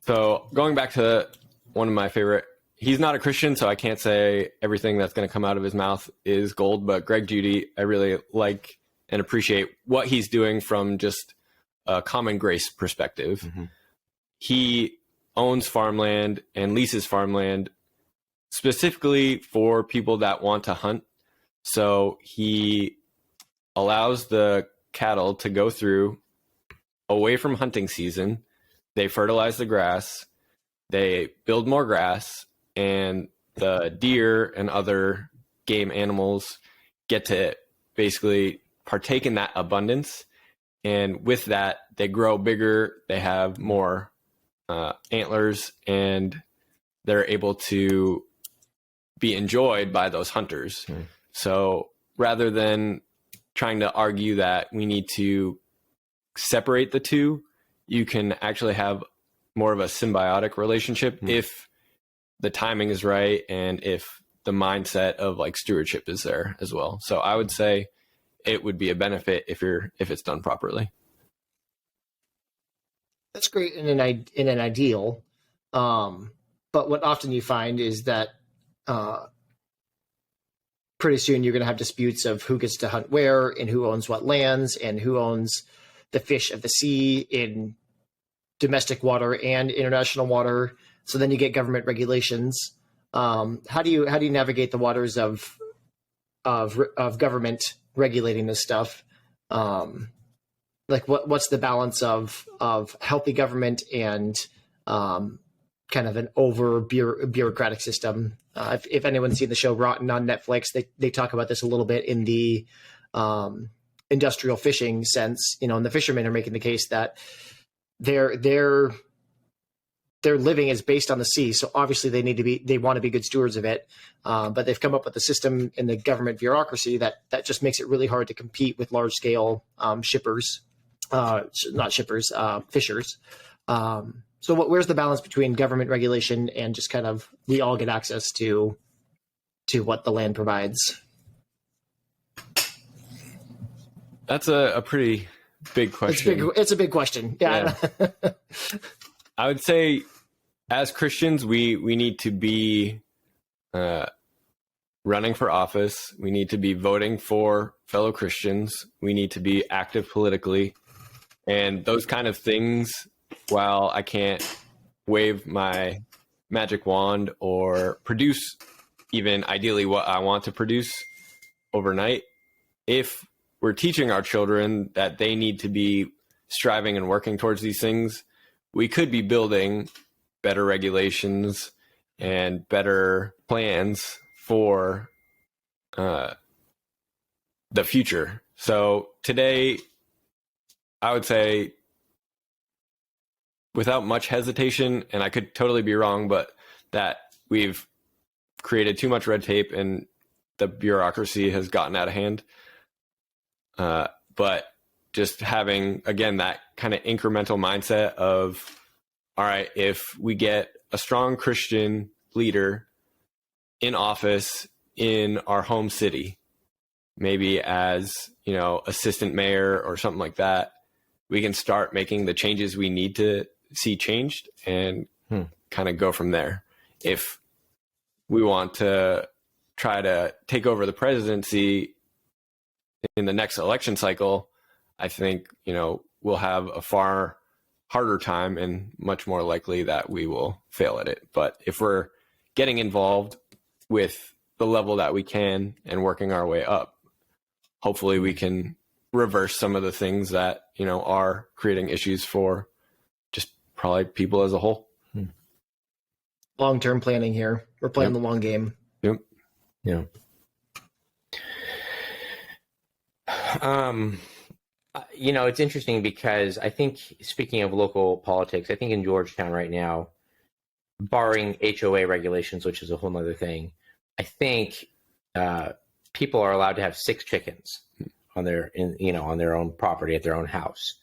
So going back to one of my favorite, he's not a Christian, so I can't say everything that's going to come out of his mouth is gold, but Greg Judy, I really like and appreciate what he's doing from just a common grace perspective. Mm-hmm. He owns farmland and leases farmland specifically for people that want to hunt. So he allows the cattle to go through away from hunting season. They fertilize the grass, they build more grass, and the deer and other game animals get to basically partake in that abundance. And with that, they grow bigger, they have more antlers, and they're able to be enjoyed by those hunters. Mm. So rather than trying to argue that we need to separate the two, you can actually have more of a symbiotic relationship if the timing is right and if the mindset of like stewardship is there as well. So I would say it would be a benefit if it's done properly. That's great in an ideal, but what often you find is that pretty soon you're going to have disputes of who gets to hunt where and who owns what lands and who owns the fish of the sea in domestic water and international water. So then you get government regulations. How do you navigate the waters of government regulating this stuff? Like what's the balance of healthy government and kind of an over bureaucratic system? If anyone's seen the show Rotten on Netflix, they talk about this a little bit in the industrial fishing sense, and the fishermen are making the case that their living is based on the sea. So obviously they want to be good stewards of it. But they've come up with a system in the government bureaucracy that just makes it really hard to compete with large scale fishers. So where's the balance between government regulation and just kind of we all get access to what the land provides? That's a pretty big question. It's a big question. Yeah. I would say as Christians, we need to be running for office. We need to be voting for fellow Christians. We need to be active politically. And those kind of things, while I can't wave my magic wand or produce even ideally what I want to produce overnight, if we're teaching our children that they need to be striving and working towards these things, we could be building better regulations and better plans for the future. So today, I would say without much hesitation, and I could totally be wrong, but that we've created too much red tape and the bureaucracy has gotten out of hand. But just having, again, that kind of incremental mindset of, all right, if we get a strong Christian leader in office in our home city, maybe as, assistant mayor or something like that, we can start making the changes we need to see changed and kind of go from there. If we want to try to take over the presidency in the next election cycle, I think, we'll have a far harder time and much more likely that we will fail at it. But if we're getting involved with the level that we can and working our way up, hopefully we can reverse some of the things that, are creating issues for just probably people as a whole. Long-term planning here. We're playing the long game. Yep. Yeah. It's interesting because I think, speaking of local politics, I think in Georgetown right now, barring HOA regulations, which is a whole other thing, I think people are allowed to have 6 chickens on their own property at their own house.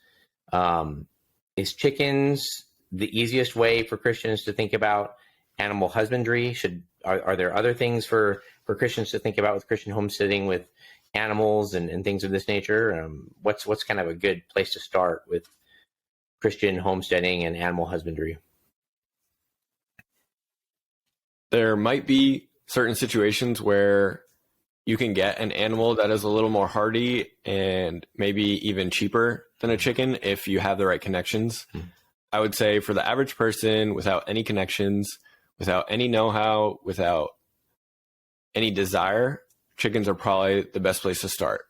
Is chickens the easiest way for Christians to think about animal husbandry? Are there other things for Christians to think about with Christian homesteading with animals and things of this nature? What's kind of a good place to start with Christian homesteading and animal husbandry? There might be certain situations where you can get an animal that is a little more hardy and maybe even cheaper than a chicken if you have the right connections. I would say for the average person, without any connections, without any know-how, without any desire, chickens are probably the best place to start.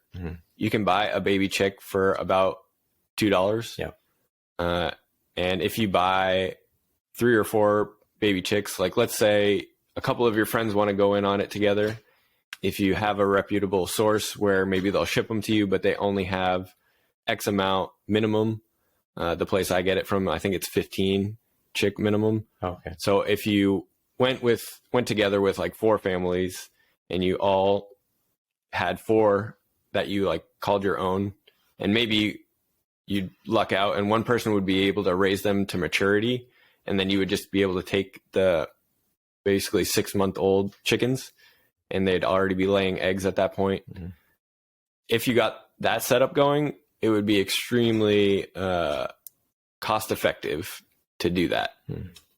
You can buy a baby chick for about $2. Yeah. And if you buy 3 or 4 baby chicks, like let's say a couple of your friends want to go in on it together, if you have a reputable source where maybe they'll ship them to you, but they only have X amount minimum, the place I get it from, I think it's 15 chick minimum. Okay. So if you went together with like 4 families and you all had 4 that you like called your own, and maybe you'd luck out and one person would be able to raise them to maturity, and then you would just be able to take the basically 6-month-old chickens and they'd already be laying eggs at that point. If you got that setup going, it would be extremely cost effective to do that.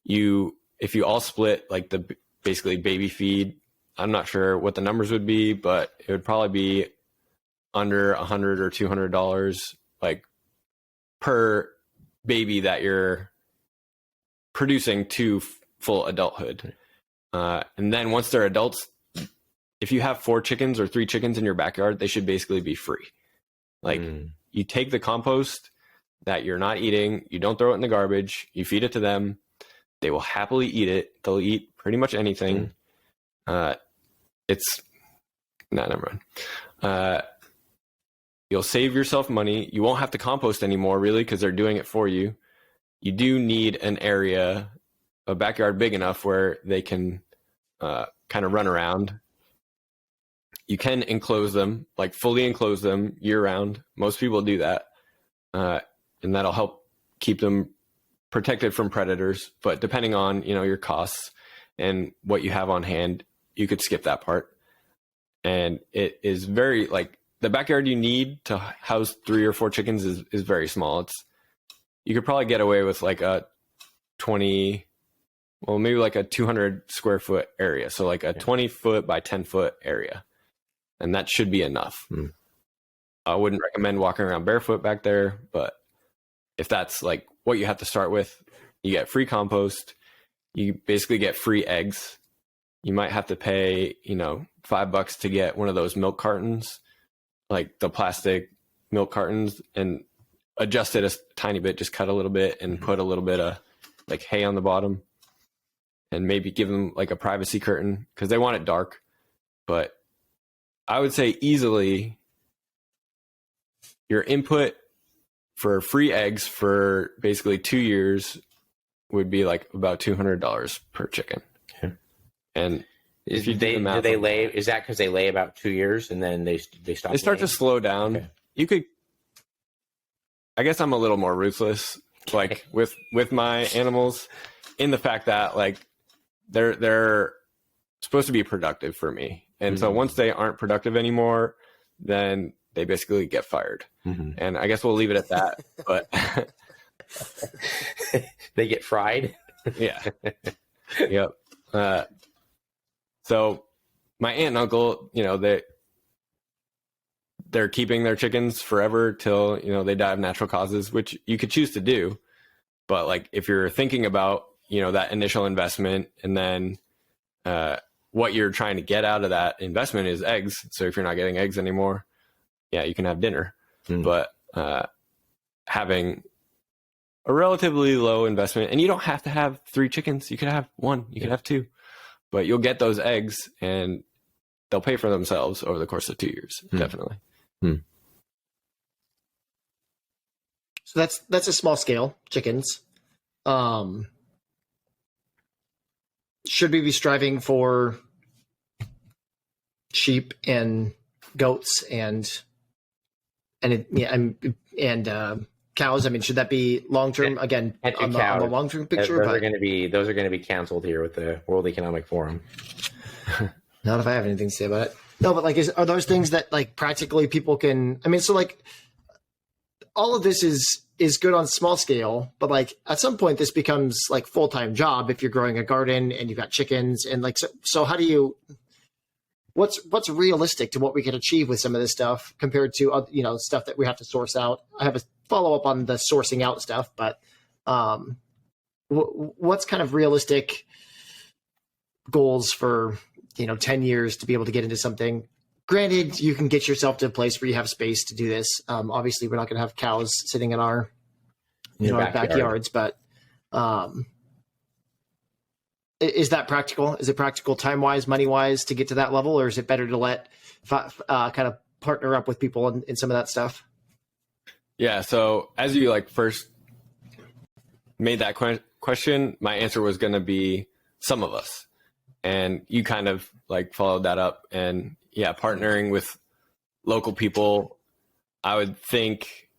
If you all split like the basically baby feed, I'm not sure what the numbers would be, but it would probably be under $100 or $200 like per baby that you're producing to full adulthood. And then once they're adults, if you have 4 chickens or 3 chickens in your backyard, they should basically be free. Like you take the compost that you're not eating, you don't throw it in the garbage, you feed it to them. They will happily eat it. They'll eat pretty much anything. Never mind. You'll save yourself money. You won't have to compost anymore, really, because they're doing it for you. You do need an area, a backyard big enough where they can kind of run around. You can enclose them, like fully enclose them year round. Most people do that. And that'll help keep them protected from predators. But depending on, your costs and what you have on hand, you could skip that part. And it is very like the backyard you need to house 3 or 4 chickens is very small. You could probably get away with like a 20, well, maybe like a 200 square foot area. So like a 20 foot by 10 foot area. And that should be enough. I wouldn't recommend walking around barefoot back there, but if that's like what you have to start with, you get free compost, you basically get free eggs. You might have to pay, $5 to get one of those milk cartons, like the plastic milk cartons, and adjust it a tiny bit, just cut a little bit and put a little bit of like hay on the bottom, and maybe give them like a privacy curtain because they want it dark. But I would say easily your input for free eggs for basically 2 years would be like about $200 per chicken. Okay. And if you do they lay, is that because they lay about 2 years and then they stop? They start to slow down. Okay. You could, I guess I'm a little more ruthless, like with my animals, in the fact that like they're supposed to be productive for me. And so once they aren't productive anymore, then they basically get fired. And I guess we'll leave it at that. But they get fried. Yeah. Yep. So my aunt and uncle, they're keeping their chickens forever till, they die of natural causes, which you could choose to do. But like, if you're thinking about, that initial investment, and then what you're trying to get out of that investment is eggs. So if you're not getting eggs anymore, yeah, you can have dinner. But having a relatively low investment, and you don't have to have 3 chickens. You could have 1, you could have 2, but you'll get those eggs and they'll pay for themselves over the course of 2 years. Definitely. So that's a small scale chickens. Should we be striving for sheep and goats and cows? I mean, should that be long-term again on the long-term picture? Those are going to be canceled here with the World Economic Forum. Not if I have anything to say about it. No, but like, are those things that like practically people can, I mean, so like all of this is good on small scale, but like at some point this becomes like full-time job if you're growing a garden and you've got chickens and like, so how do you, what's realistic to what we can achieve with some of this stuff compared to, stuff that we have to source out? I have a follow-up on the sourcing out stuff, but what's kind of realistic goals for, 10 years to be able to get into something? Granted, you can get yourself to a place where you have space to do this. Obviously we're not going to have cows sitting in our, our backyards, but is that practical? Is it practical time-wise, money-wise to get to that level, or is it better to let kind of partner up with people in some of that stuff? Yeah. So as you first made that question, my answer was going to be some of us, and you kind of followed that up. And yeah, partnering with local people, I would think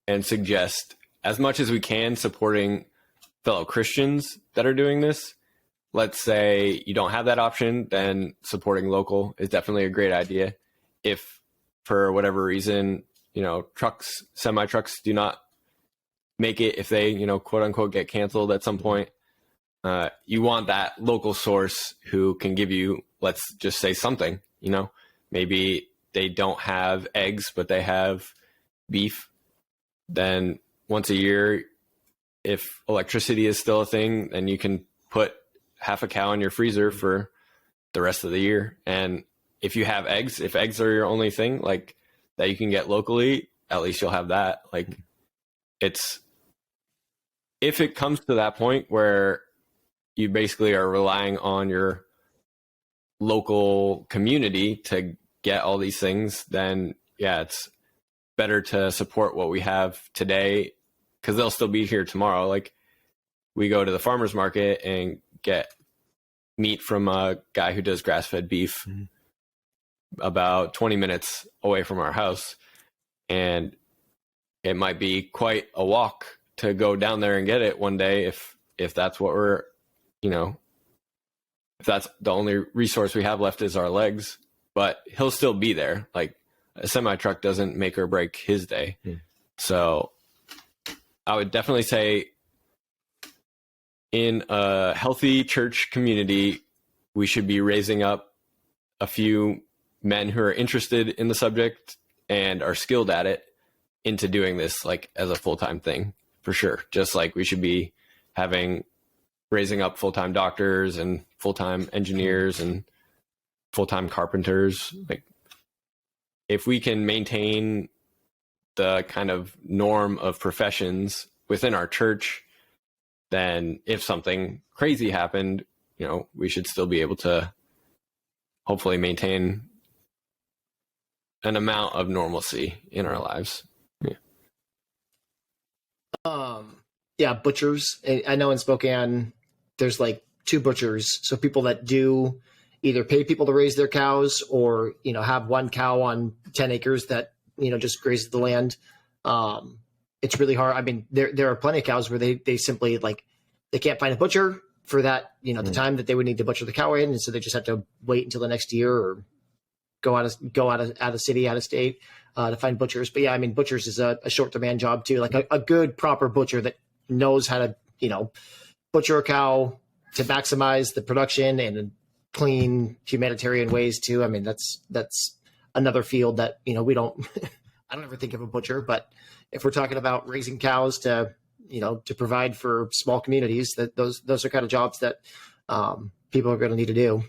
and suggest as much as we can supporting fellow Christians that are doing this. Let's say you don't have that option, then supporting local is definitely a great idea. If for whatever reason, semi trucks do not make it, if they, quote unquote, get canceled at some point, you want that local source who can give you, let's just say something, maybe they don't have eggs, but they have beef. Then once a year, if electricity is still a thing, then you can put half a cow in your freezer for the rest of the year. And if you have eggs, if eggs are your only thing that you can get locally, at least you'll have that. If it comes to that point where you basically are relying on your local community to get all these things, then yeah, it's better to support what we have today, because they'll still be here tomorrow. We go to the farmer's market and get meat from a guy who does grass-fed beef about 20 minutes away from our house. And it might be quite a walk to go down there and get it one day if that's what we're, if that's the only resource we have left is our legs. But he'll still be there. A semi-truck doesn't make or break his day. So I would definitely say in a healthy church community, we should be raising up a few men who are interested in the subject and are skilled at it into doing this as a full-time thing, for sure. Just like we should be raising up full-time doctors and full-time engineers and full-time carpenters. If we can maintain the kind of norm of professions within our church, then if something crazy happened, we should still be able to hopefully maintain an amount of normalcy in our lives. Yeah, butchers. I know in Spokane, there's 2 butchers. So people that do either pay people to raise their cows or, have one cow on 10 acres that, just grazes the land. It's really hard. I mean, there are plenty of cows where they simply they can't find a butcher for that, the time that they would need to butcher the cow in. And so they just have to wait until the next year or go out of city, out of state to find butchers. But yeah, I mean, butchers is a short demand job too. A good proper butcher that knows how to, butcher a cow to maximize the production and in clean humanitarian ways too. I mean, that's another field that, we don't, I don't ever think of a butcher, but if we're talking about raising cows to provide for small communities, those are kind of jobs that people are going to need to do.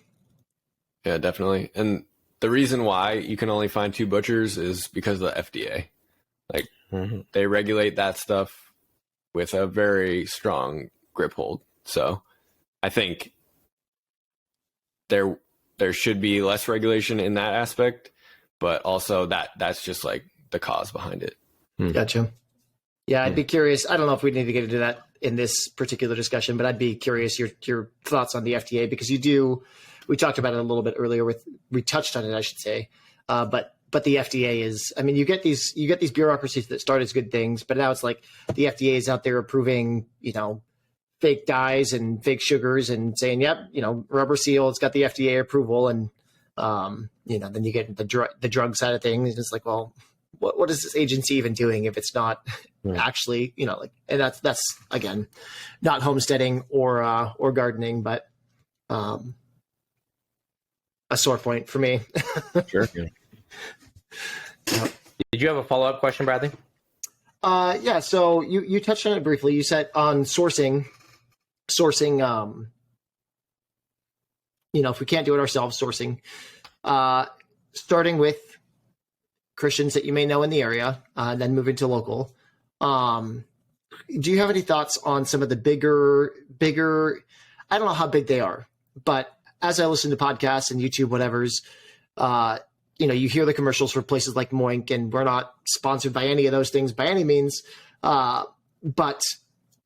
Yeah, definitely. And the reason why you can only find 2 butchers is because of the FDA. They regulate that stuff with a very strong grip hold. So I think there should be less regulation in that aspect, but also that's just the cause behind it. Gotcha. Yeah, I'd be curious. I don't know if we need to get into that in this particular discussion, but I'd be curious your thoughts on the FDA, because we talked about it a little bit earlier we touched on it, I should say. But but the FDA is, I mean, you get these bureaucracies that start as good things, but now it's like the FDA is out there approving, fake dyes and fake sugars and saying, yep, rubber seal, it's got the FDA approval. And, then you get the drug side of things. And it's like, well, what is this agency even doing if it's not actually, and that's again, not homesteading or gardening, but, a sore point for me. Sure. Did you have a follow-up question, Bradley? Yeah. So you touched on it briefly. You said on sourcing, if we can't do it ourselves, sourcing, starting with Christians that you may know in the area, then moving to local. Do you have any thoughts on some of the bigger, I don't know how big they are, but as I listen to podcasts and YouTube, whatever's, you hear the commercials for places like Moink, and we're not sponsored by any of those things by any means. But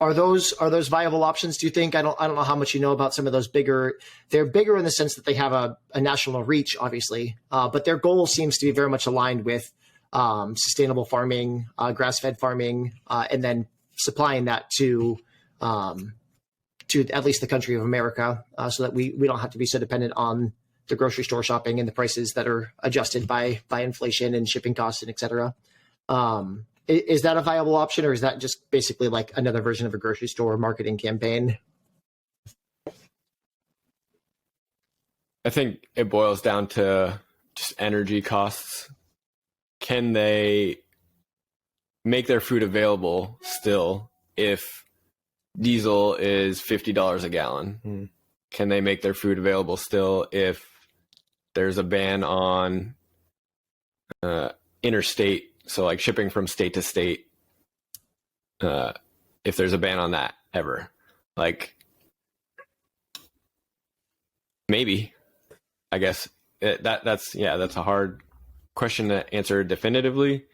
are those viable options, do you think? I don't know how much you know about some of those bigger. They're bigger in the sense that they have a national reach, obviously, but their goal seems to be very much aligned with sustainable farming, grass-fed farming, and then supplying that to at least the country of America, so that we don't have to be so dependent on the grocery store shopping and the prices that are adjusted by inflation and shipping costs and et cetera. Is that a viable option, or is that just basically like another version of a grocery store marketing campaign? I think it boils down to just energy costs. Can they make their food available still if diesel is $50 a gallon? Can they make their food available still if there's a ban on interstate, so like shipping from state to state, if there's a ban on that ever? Like, maybe, I guess that's a hard question to answer definitively.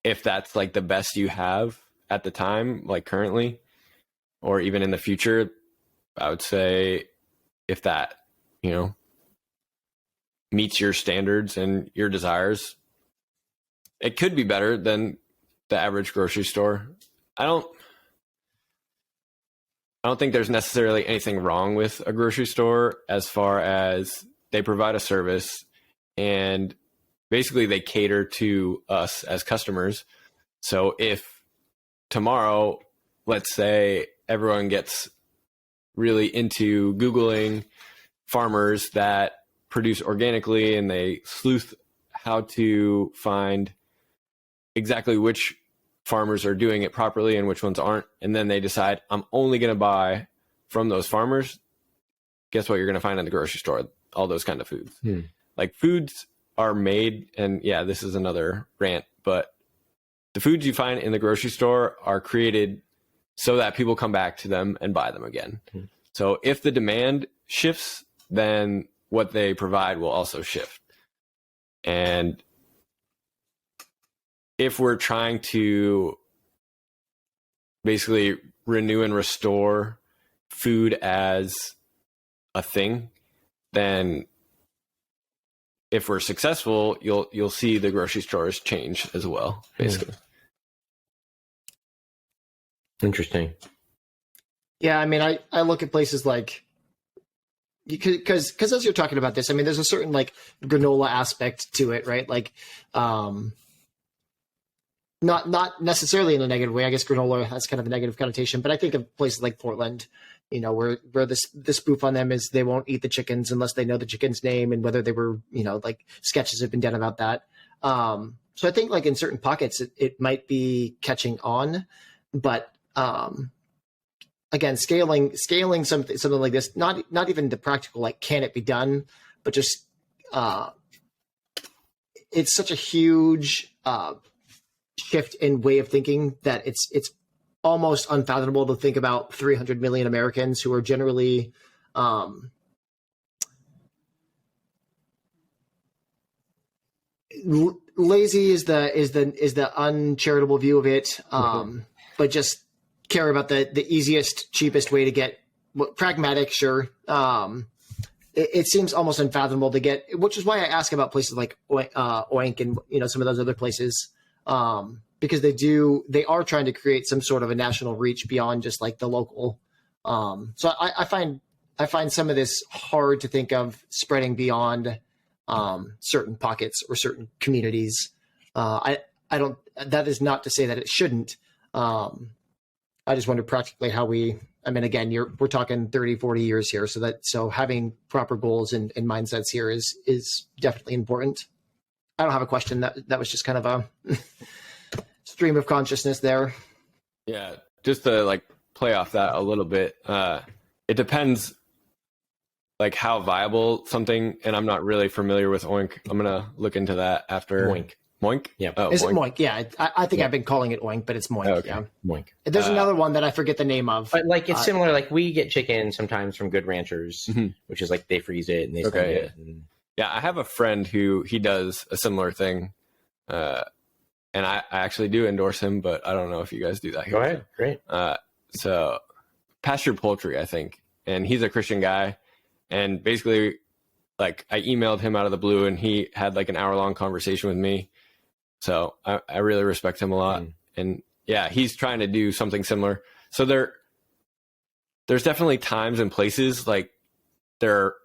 If that's like the best you have at the time, like currently, or even in the future, I would say if that, meets your standards and your desires, it could be better than the average grocery store. I don't think there's necessarily anything wrong with a grocery store as far as they provide a service and basically they cater to us as customers. So if tomorrow, let's say everyone gets really into Googling farmers that produce organically and they sleuth how to find exactly which farmers are doing it properly and which ones aren't, and then they decide, I'm only going to buy from those farmers, guess what you're going to find in the grocery store? All those kind of foods. Like, foods are made, and yeah, this is another rant, but the foods you find in the grocery store are created so that people come back to them and buy them again. So if the demand shifts, then what they provide will also shift. And if we're trying to basically renew and restore food as a thing, then if we're successful, you'll see the grocery stores change as well, basically. Interesting. Yeah, I mean, I look at places like, because as you're talking about this, I mean, there's a certain like granola aspect to it, right? Like, not necessarily in a negative way. I guess granola has kind of a negative connotation, but I think of places like Portland, where the spoof on them is they won't eat the chickens unless they know the chicken's name and whether they were, like sketches have been done about that. So I think like in certain pockets, it might be catching on, but again, scaling something like this, not even the practical, like, can it be done, but just it's such a huge shift in way of thinking that it's almost unfathomable to think about 300 million Americans who are generally lazy is the uncharitable view of it, but just care about the easiest, cheapest way to get pragmatic, sure, it seems almost unfathomable to get, which is why I ask about places like Oink and, you know, some of those other places, because they are trying to create some sort of a national reach beyond just like the local. So I find some of this hard to think of spreading beyond certain pockets or certain communities. I don't, that is not to say that it shouldn't. I just wonder practically how again, we're talking 30, 40 years here. So having proper goals and mindsets here is definitely important. I don't have a question. That was just kind of a stream of consciousness there. Yeah. Just to like play off that a little bit. It depends like how viable something, and I'm not really familiar with Oink. I'm going to look into that after. Moink? Yeah. Oh, Is it Moink? Yeah. I think I've been calling it Oink, but it's Moink. Oh, okay. Yeah. Moink. There's another one that I forget the name of. But like it's similar. Like we get chicken sometimes from Good Ranchers, which is like they freeze it and they send it. Yeah, I have a friend who he does a similar thing, and I actually do endorse him, but I don't know if you guys do that here. Go ahead. Great. So Pasture Poultry, I think, and he's a Christian guy, and basically, like I emailed him out of the blue, and he had like an hour-long conversation with me. So I really respect him a lot. And yeah, he's trying to do something similar. So there's definitely times and places like are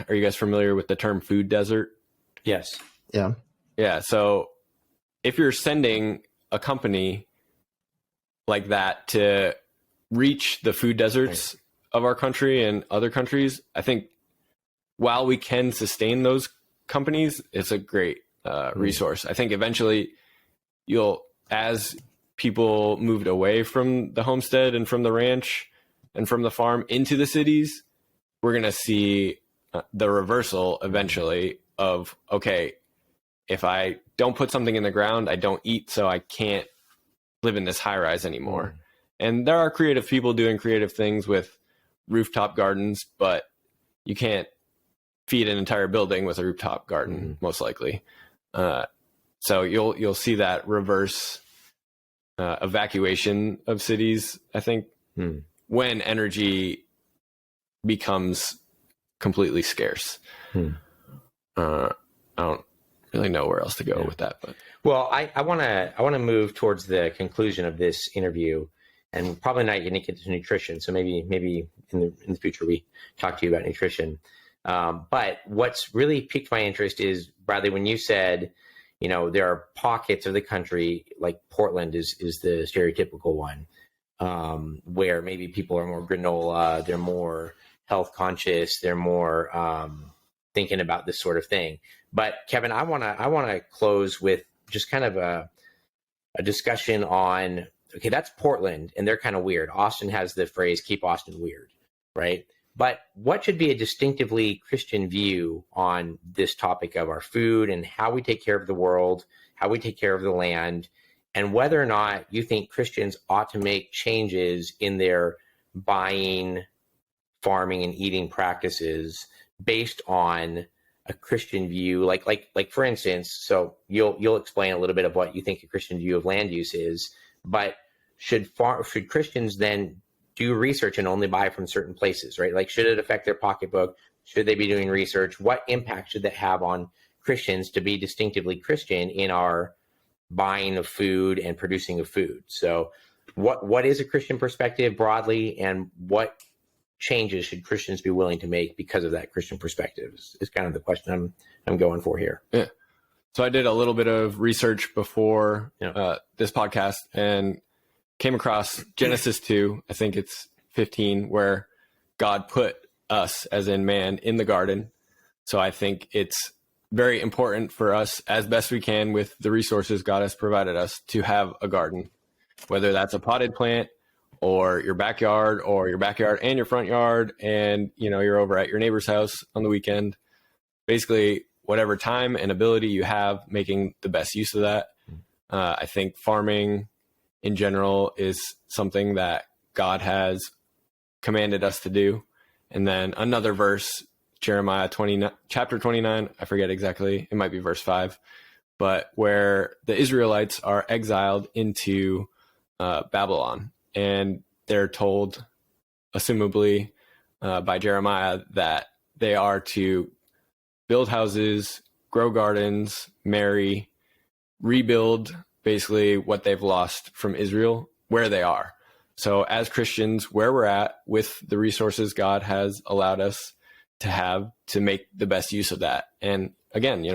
you guys familiar with the term food desert? Yes. Yeah. Yeah. So if you're sending a company like that to reach the food deserts of our country and other countries, I think while we can sustain those companies, it's a great resource. I think eventually as people moved away from the homestead and from the ranch and from the farm into the cities, we're going to see the reversal eventually of, okay, if I don't put something in the ground, I don't eat, so I can't live in this high rise anymore. And there are creative people doing creative things with rooftop gardens, but you can't feed an entire building with a rooftop garden, most likely. So you'll see that reverse evacuation of cities, I think, when energy becomes completely scarce. I don't really know where else to go with that, but well, I want to move towards the conclusion of this interview, and probably not unique to nutrition. So maybe in the future we talk to you about nutrition. But what's really piqued my interest is, Bradley, when you said, you know, there are pockets of the country, like Portland is the stereotypical one, where maybe people are more granola, they're more health conscious, they're more thinking about this sort of thing. But Kevin, I want to close with just kind of a discussion on, okay, that's Portland, and they're kind of weird. Austin has the phrase, keep Austin weird, right? But what should be a distinctively Christian view on this topic of our food and how we take care of the world, how we take care of the land, and whether or not you think Christians ought to make changes in their buying, farming, and eating practices based on a Christian view? Like for instance, so you'll explain a little bit of what you think a Christian view of land use is, but should Christians then do research and only buy from certain places, right? Like, should it affect their pocketbook? Should they be doing research? What impact should that have on Christians to be distinctively Christian in our buying of food and producing of food? So what is a Christian perspective broadly, and what changes should Christians be willing to make because of that Christian perspective is kind of the question I'm going for here. Yeah. So I did a little bit of research before this podcast and came across Genesis 2, I think it's 15, where God put us, as in man, in the garden. So I think it's very important for us, as best we can with the resources God has provided us, to have a garden, whether that's a potted plant or your backyard and your front yard, and you're over at your neighbor's house on the weekend. Basically, whatever time and ability you have, making the best use of that. I think farming in general is something that God has commanded us to do. And then another verse, Jeremiah chapter 29, I forget exactly, it might be verse 5, but where the Israelites are exiled into Babylon, and they're told, assumably by Jeremiah, that they are to build houses, grow gardens, marry, rebuild basically what they've lost from Israel where they are. So as Christians, where we're at with the resources God has allowed us to have, to make the best use of that. And again,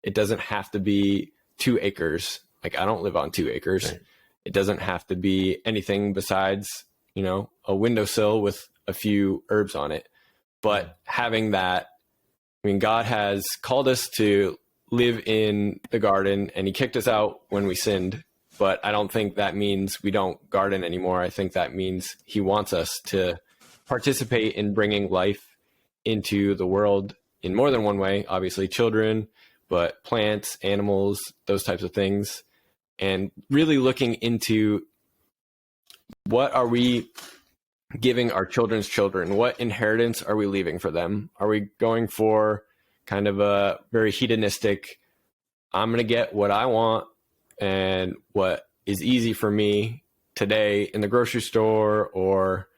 it doesn't have to be 2 acres. Like, I don't live on 2 acres. Right. It doesn't have to be anything besides, a windowsill with a few herbs on it. But having that, God has called us to live in the garden, and he kicked us out when we sinned. But I don't think that means we don't garden anymore. I think that means he wants us to participate in bringing life into the world in more than one way. Obviously children, but plants, animals, those types of things. And really looking into what are we giving our children's children? What inheritance are we leaving for them? Are we going for kind of a very hedonistic, I'm going to get what I want and what is easy for me today in the grocery store or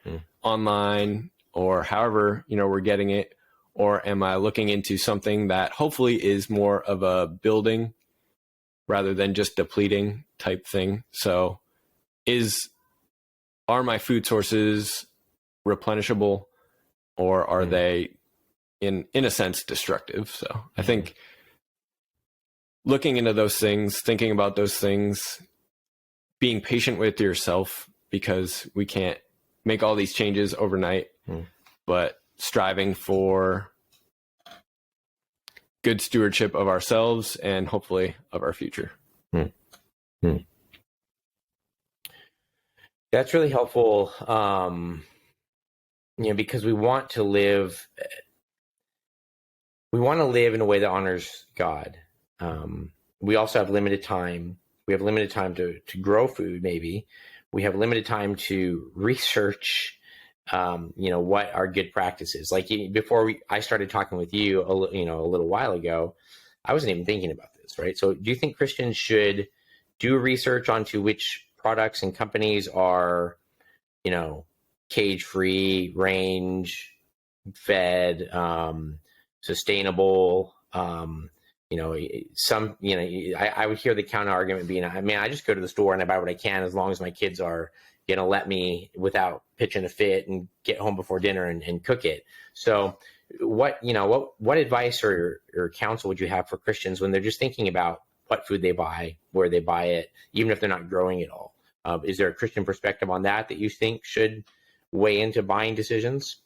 online or however, we're getting it? Or am I looking into something that hopefully is more of a building rather than just depleting type thing? So are my food sources replenishable, or are they in a sense destructive? So I think looking into those things, thinking about those things, being patient with yourself, because we can't make all these changes overnight, but striving for good stewardship of ourselves and hopefully of our future. That's really helpful. Because we want to live in a way that honors God. We also have limited time. We have limited time to grow food. Maybe we have limited time to research what are good practices. Like before I started talking with you, a little while ago, I wasn't even thinking about this, right? So do you think Christians should do research onto which products and companies are, cage-free, range fed, sustainable? I would hear the counter argument being, I just go to the store and I buy what I can as long as my kids are going to let me without pitching a fit and get home before dinner and cook it. So what advice or counsel would you have for Christians when they're just thinking about what food they buy, where they buy it, even if they're not growing it all? Is there a Christian perspective on that you think should weigh into buying decisions?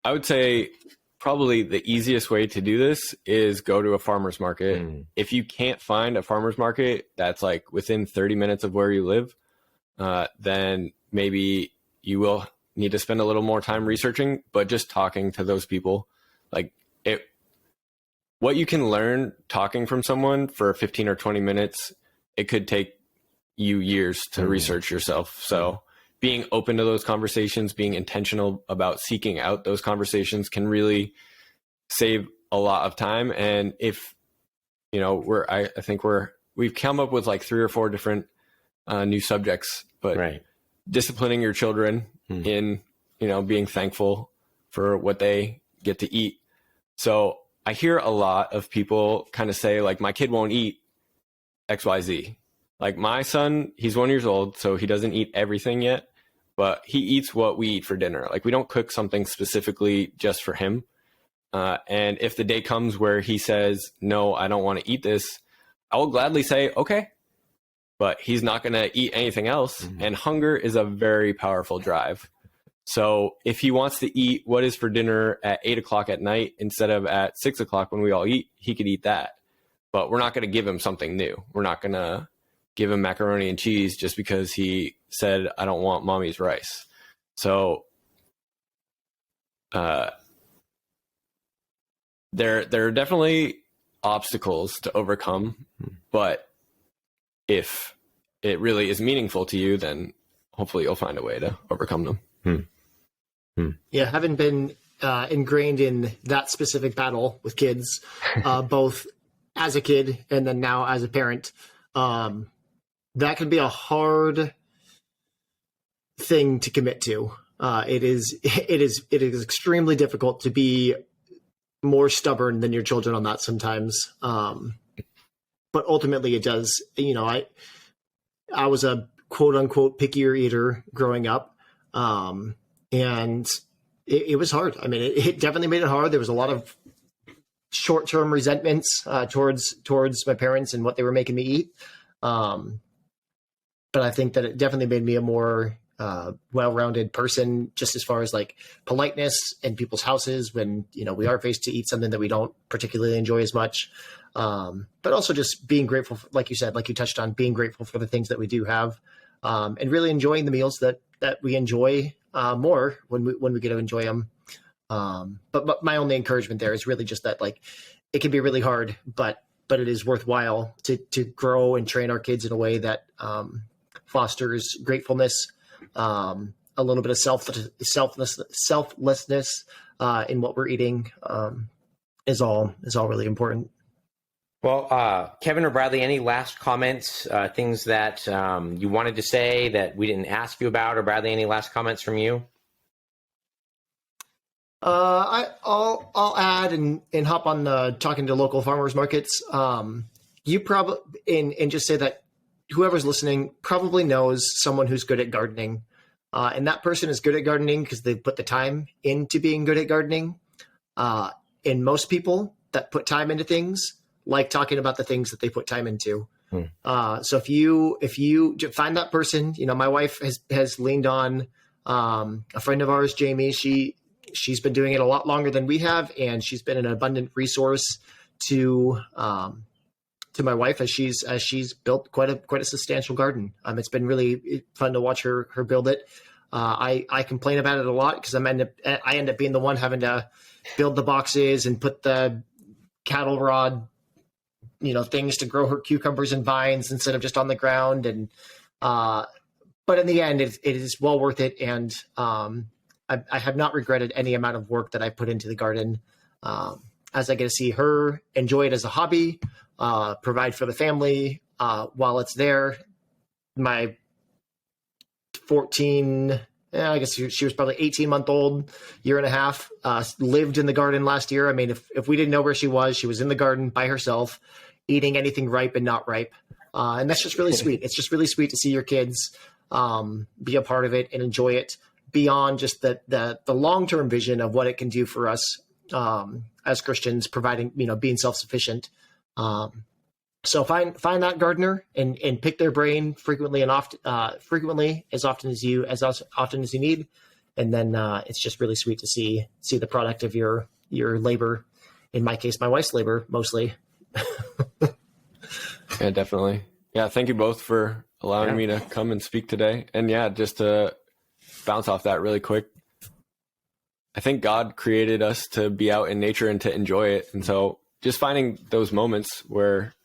I would say probably the easiest way to do this is go to a farmer's market. If you can't find a farmer's market that's like within 30 minutes of where you live, then maybe you will need to spend a little more time researching, but just talking to those people, what you can learn talking from someone for 15 or 20 minutes, it could take you years to research yourself. So being open to those conversations, being intentional about seeking out those conversations can really save a lot of time. And if, I think we've come up with like 3 or 4 different new subjects, but disciplining your children in, being thankful for what they get to eat. So I hear a lot of people kind of say like, my kid won't eat XYZ. Like my son, he's 1 year old, so he doesn't eat everything yet, but he eats what we eat for dinner. Like we don't cook something specifically just for him. And if the day comes where he says, no, I don't want to eat this, I will gladly say, okay, but he's not going to eat anything else. And hunger is a very powerful drive. So if he wants to eat what is for dinner at 8:00 at night instead of at 6:00 when we all eat, he could eat that. But we're not going to give him something new. We're not going to give him macaroni and cheese just because he said, I don't want mommy's rice. So there are definitely obstacles to overcome, but if it really is meaningful to you, then hopefully you'll find a way to overcome them. Yeah, having been ingrained in that specific battle with kids, both as a kid and then now as a parent, that can be a hard thing to commit to. It is extremely difficult to be more stubborn than your children on that sometimes. But ultimately it does. I was a quote unquote pickier eater growing up. And it was hard. I mean, it definitely made it hard. There was a lot of short-term resentments towards my parents and what they were making me eat. But I think that it definitely made me a more well-rounded person, just as far as like politeness in people's houses when, we are faced to eat something that we don't particularly enjoy as much. But also just being grateful, like you said, like you touched on, being grateful for the things that we do have, and really enjoying the meals that we enjoy more when we get to enjoy them. But my only encouragement there is really just that, like, it can be really hard, but it is worthwhile to grow and train our kids in a way that fosters gratefulness, a little bit of selflessness in what we're eating, is all really important. Well, Kevin or Bradley, any last comments, things that you wanted to say that we didn't ask you about, or Bradley, any last comments from you? I'll add and hop on talking to local farmers markets. You probably and just say that whoever's listening probably knows someone who's good at gardening, and that person is good at gardening because they put the time into being good at gardening. And most people that put time into things like talking about the things that they put time into. So if you find that person, my wife has leaned on a friend of ours, Jamie. She's been doing it a lot longer than we have, and she's been an abundant resource to my wife as she's built quite a substantial garden. It's been really fun to watch her build it. I complain about it a lot because I end up being the one having to build the boxes and put the cattle rod, things to grow her cucumbers and vines instead of just on the ground. And, but in the end, it is well worth it. And, I have not regretted any amount of work that I put into the garden, as I get to see her enjoy it as a hobby, provide for the family, while it's there. My 14, I guess she was probably 18-month-old, year and a half, lived in the garden last year. I mean, if we didn't know where she was in the garden by herself, eating anything ripe and not ripe. And that's just really sweet. It's just really sweet to see your kids be a part of it and enjoy it beyond just the long-term vision of what it can do for us as Christians, providing, being self-sufficient. So find that gardener and pick their brain frequently as often as you need. And then it's just really sweet to see the product of your labor. In my case, my wife's labor mostly. Yeah, definitely. Yeah. Thank you both for allowing me to come and speak today. And yeah, just to bounce off that really quick, I think God created us to be out in nature and to enjoy it. And so just finding those moments where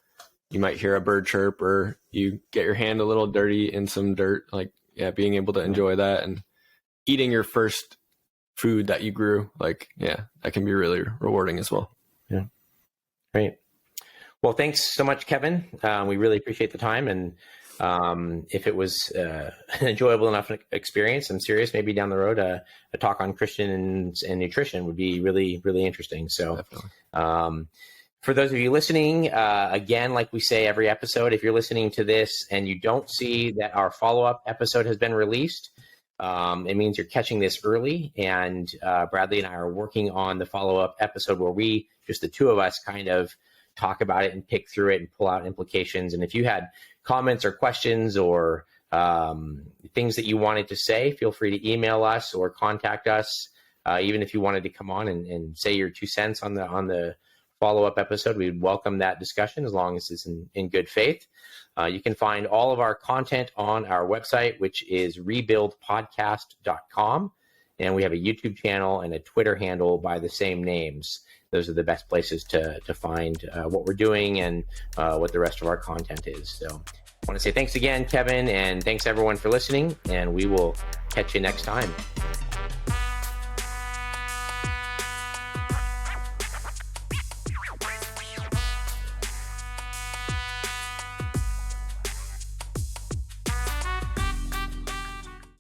you might hear a bird chirp or you get your hand a little dirty in some dirt, being able to enjoy that and eating your first food that you grew, that can be really rewarding as well. Yeah. Great. Well, thanks so much, Kevin. We really appreciate the time. And if it was an enjoyable enough experience, I'm serious, maybe down the road, a talk on Christian and nutrition would be really, really interesting. So for those of you listening, again, like we say every episode, if you're listening to this and you don't see that our follow-up episode has been released, it means you're catching this early. And Bradley and I are working on the follow-up episode where we, just the two of us, kind of talk about it and pick through it and pull out implications. And if you had comments or questions or things that you wanted to say, feel free to email us or contact us. Even if you wanted to come on and say your 2 cents on the follow-up episode, we'd welcome that discussion as long as it's in good faith. You can find all of our content on our website, which is rebuildpodcast.com. And we have a YouTube channel and a Twitter handle by the same names. Those are the best places to find what we're doing and what the rest of our content is. So I want to say thanks again, Kevin, and thanks everyone for listening, and we will catch you next time.